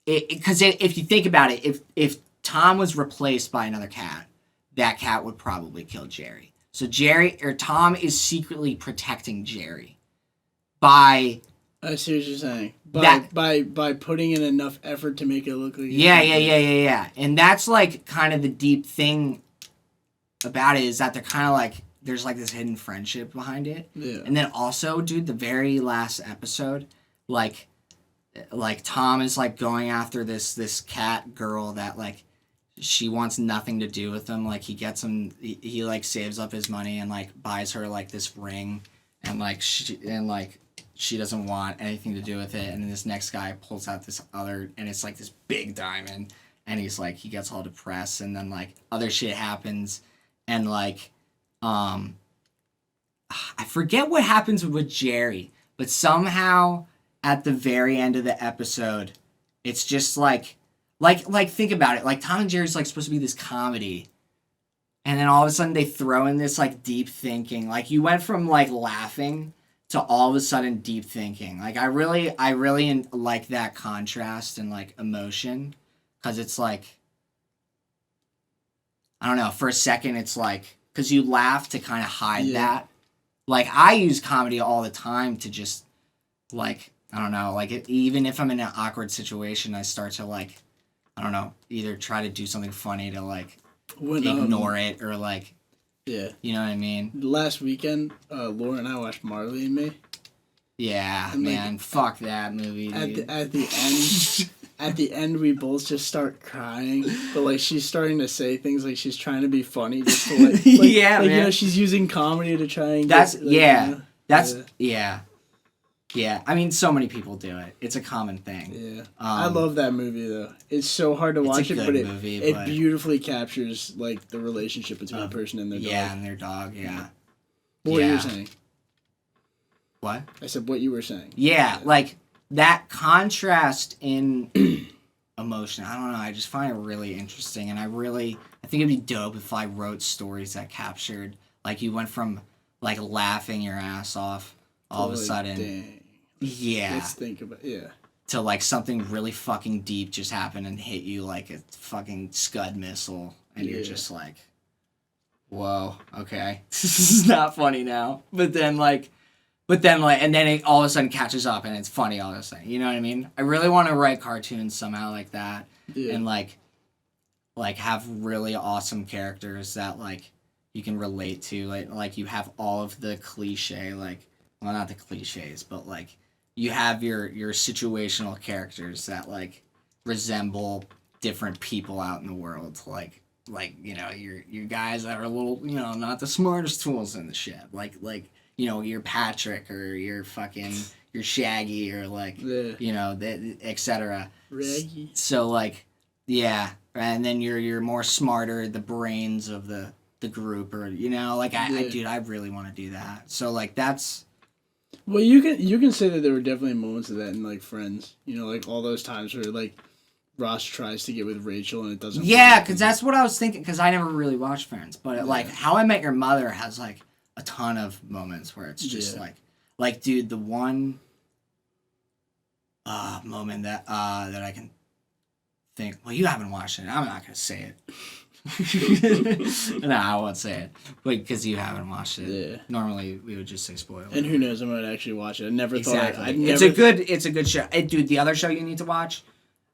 because if you think about it, if Tom was replaced by another cat, that cat would probably kill Jerry. So Tom is secretly protecting Jerry by. I see what you're saying. By putting in enough effort to make it look like. Yeah. And that's like kind of the deep thing about it is that they're kind of like, there's like this hidden friendship behind it. Yeah. And then also, dude, the very last episode, like Tom is like going after this cat girl that like she wants nothing to do with him. Like, he gets him, he like saves up his money and like buys her like this ring, and like she doesn't want anything to do with it. And then this next guy pulls out this other, and it's like this big diamond, and he's like, he gets all depressed, and then like other shit happens, and like I forget what happens with Jerry, but somehow at the very end of the episode, it's just like think about it. Like, Tom and Jerry's like supposed to be this comedy, and then all of a sudden they throw in this like deep thinking. Like, you went from like laughing to all of a sudden deep thinking. Like, I really like that contrast and like emotion, because it's like, I don't know, for a second it's like, because you laugh to kind of hide that. Like, I use comedy all the time to just like, I don't know, like even if I'm in an awkward situation, I start to like, I don't know, either try to do something funny to like ignore it, or like, you know what I mean? Last weekend, Laura and I watched Marley and Me. Yeah, and man, like, fuck that movie, dude. At the end, we both just start crying, but like she's starting to say things like she's trying to be funny, just to like yeah, like, man. You know, she's using comedy to try and Yeah, I mean, so many people do it. It's a common thing. Yeah, I love that movie though. It's so hard to watch it, but it beautifully captures like the relationship between a person and their dog. Yeah, and their dog. Yeah. What you were saying? What? I said what you were saying. Yeah, like that contrast in emotion. I don't know. I just find it really interesting, and I think it'd be dope if I wrote stories that captured, like, you went from like laughing your ass off all of a sudden. Dang. Yeah. Let's think about to like something really fucking deep just happened and hit you like a fucking Scud missile, and you're just like, whoa, okay, this is not funny now. But then and then it all of a sudden catches up and it's funny all of a sudden. You know what I mean? I really want to write cartoons somehow like that, and like have really awesome characters that like you can relate to. Like you have all of the cliche, like, well, not the cliches, but like you have your situational characters that like resemble different people out in the world. Like you know, your guys that are a little, you know, not the smartest tools in the shed. Like you know, your Patrick or your fucking your Shaggy or like you know, etc. Raggy. So like, yeah, and then you're more smarter, the brains of the group, or you know, like dude, I really want to do that. So like that's. Well, you can say that there were definitely moments of that in like Friends. You know, like all those times where like Ross tries to get with Rachel and it doesn't. Yeah, because that's what I was thinking. Because I never really watched Friends, but like How I Met Your Mother has like a ton of moments where it's just like dude, the one moment that I can think. Well, you haven't watched it. I'm not gonna say it. No, I won't say it, but because you haven't watched it. Yeah. Normally we would just say spoiler. And who knows? I might actually watch it. I never thought. It's a good show. Hey, dude, the other show you need to watch.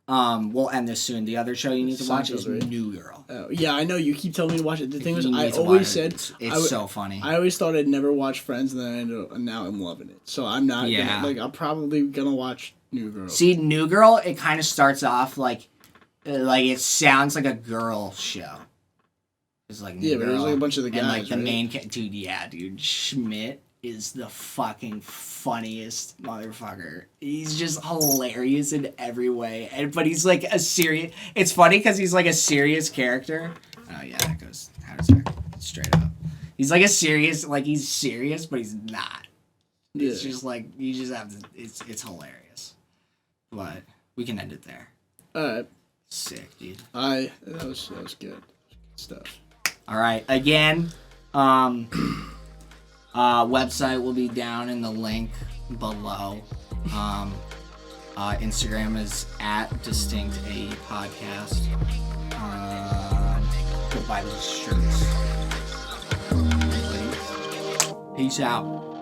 We'll end this soon. The other show you need to watch is New Girl. Oh, yeah, I know. You keep telling me to watch it. The thing was, I always said it's so funny. I always thought I'd never watch Friends, and then now I'm loving it. So I'm not. Gonna, like, I'm probably gonna watch New Girl. See, New Girl, it kind of starts off like it sounds like a girl show. It's like New Girl, but there's like a bunch of the guys, and like the main dude, Schmidt is the fucking funniest motherfucker. He's just hilarious in every way, but he's like a serious. It's funny because he's like a serious character. Oh yeah, that goes straight up. He's like a serious, like he's serious, but he's not. Yeah. It's just like you just have to. It's hilarious, but we can end it there. All right. Sick, dude. That was good. Good stuff. All right. Again, website will be down in the link below. Instagram is at distinctcreative podcast. Go buy those shirts. Peace out.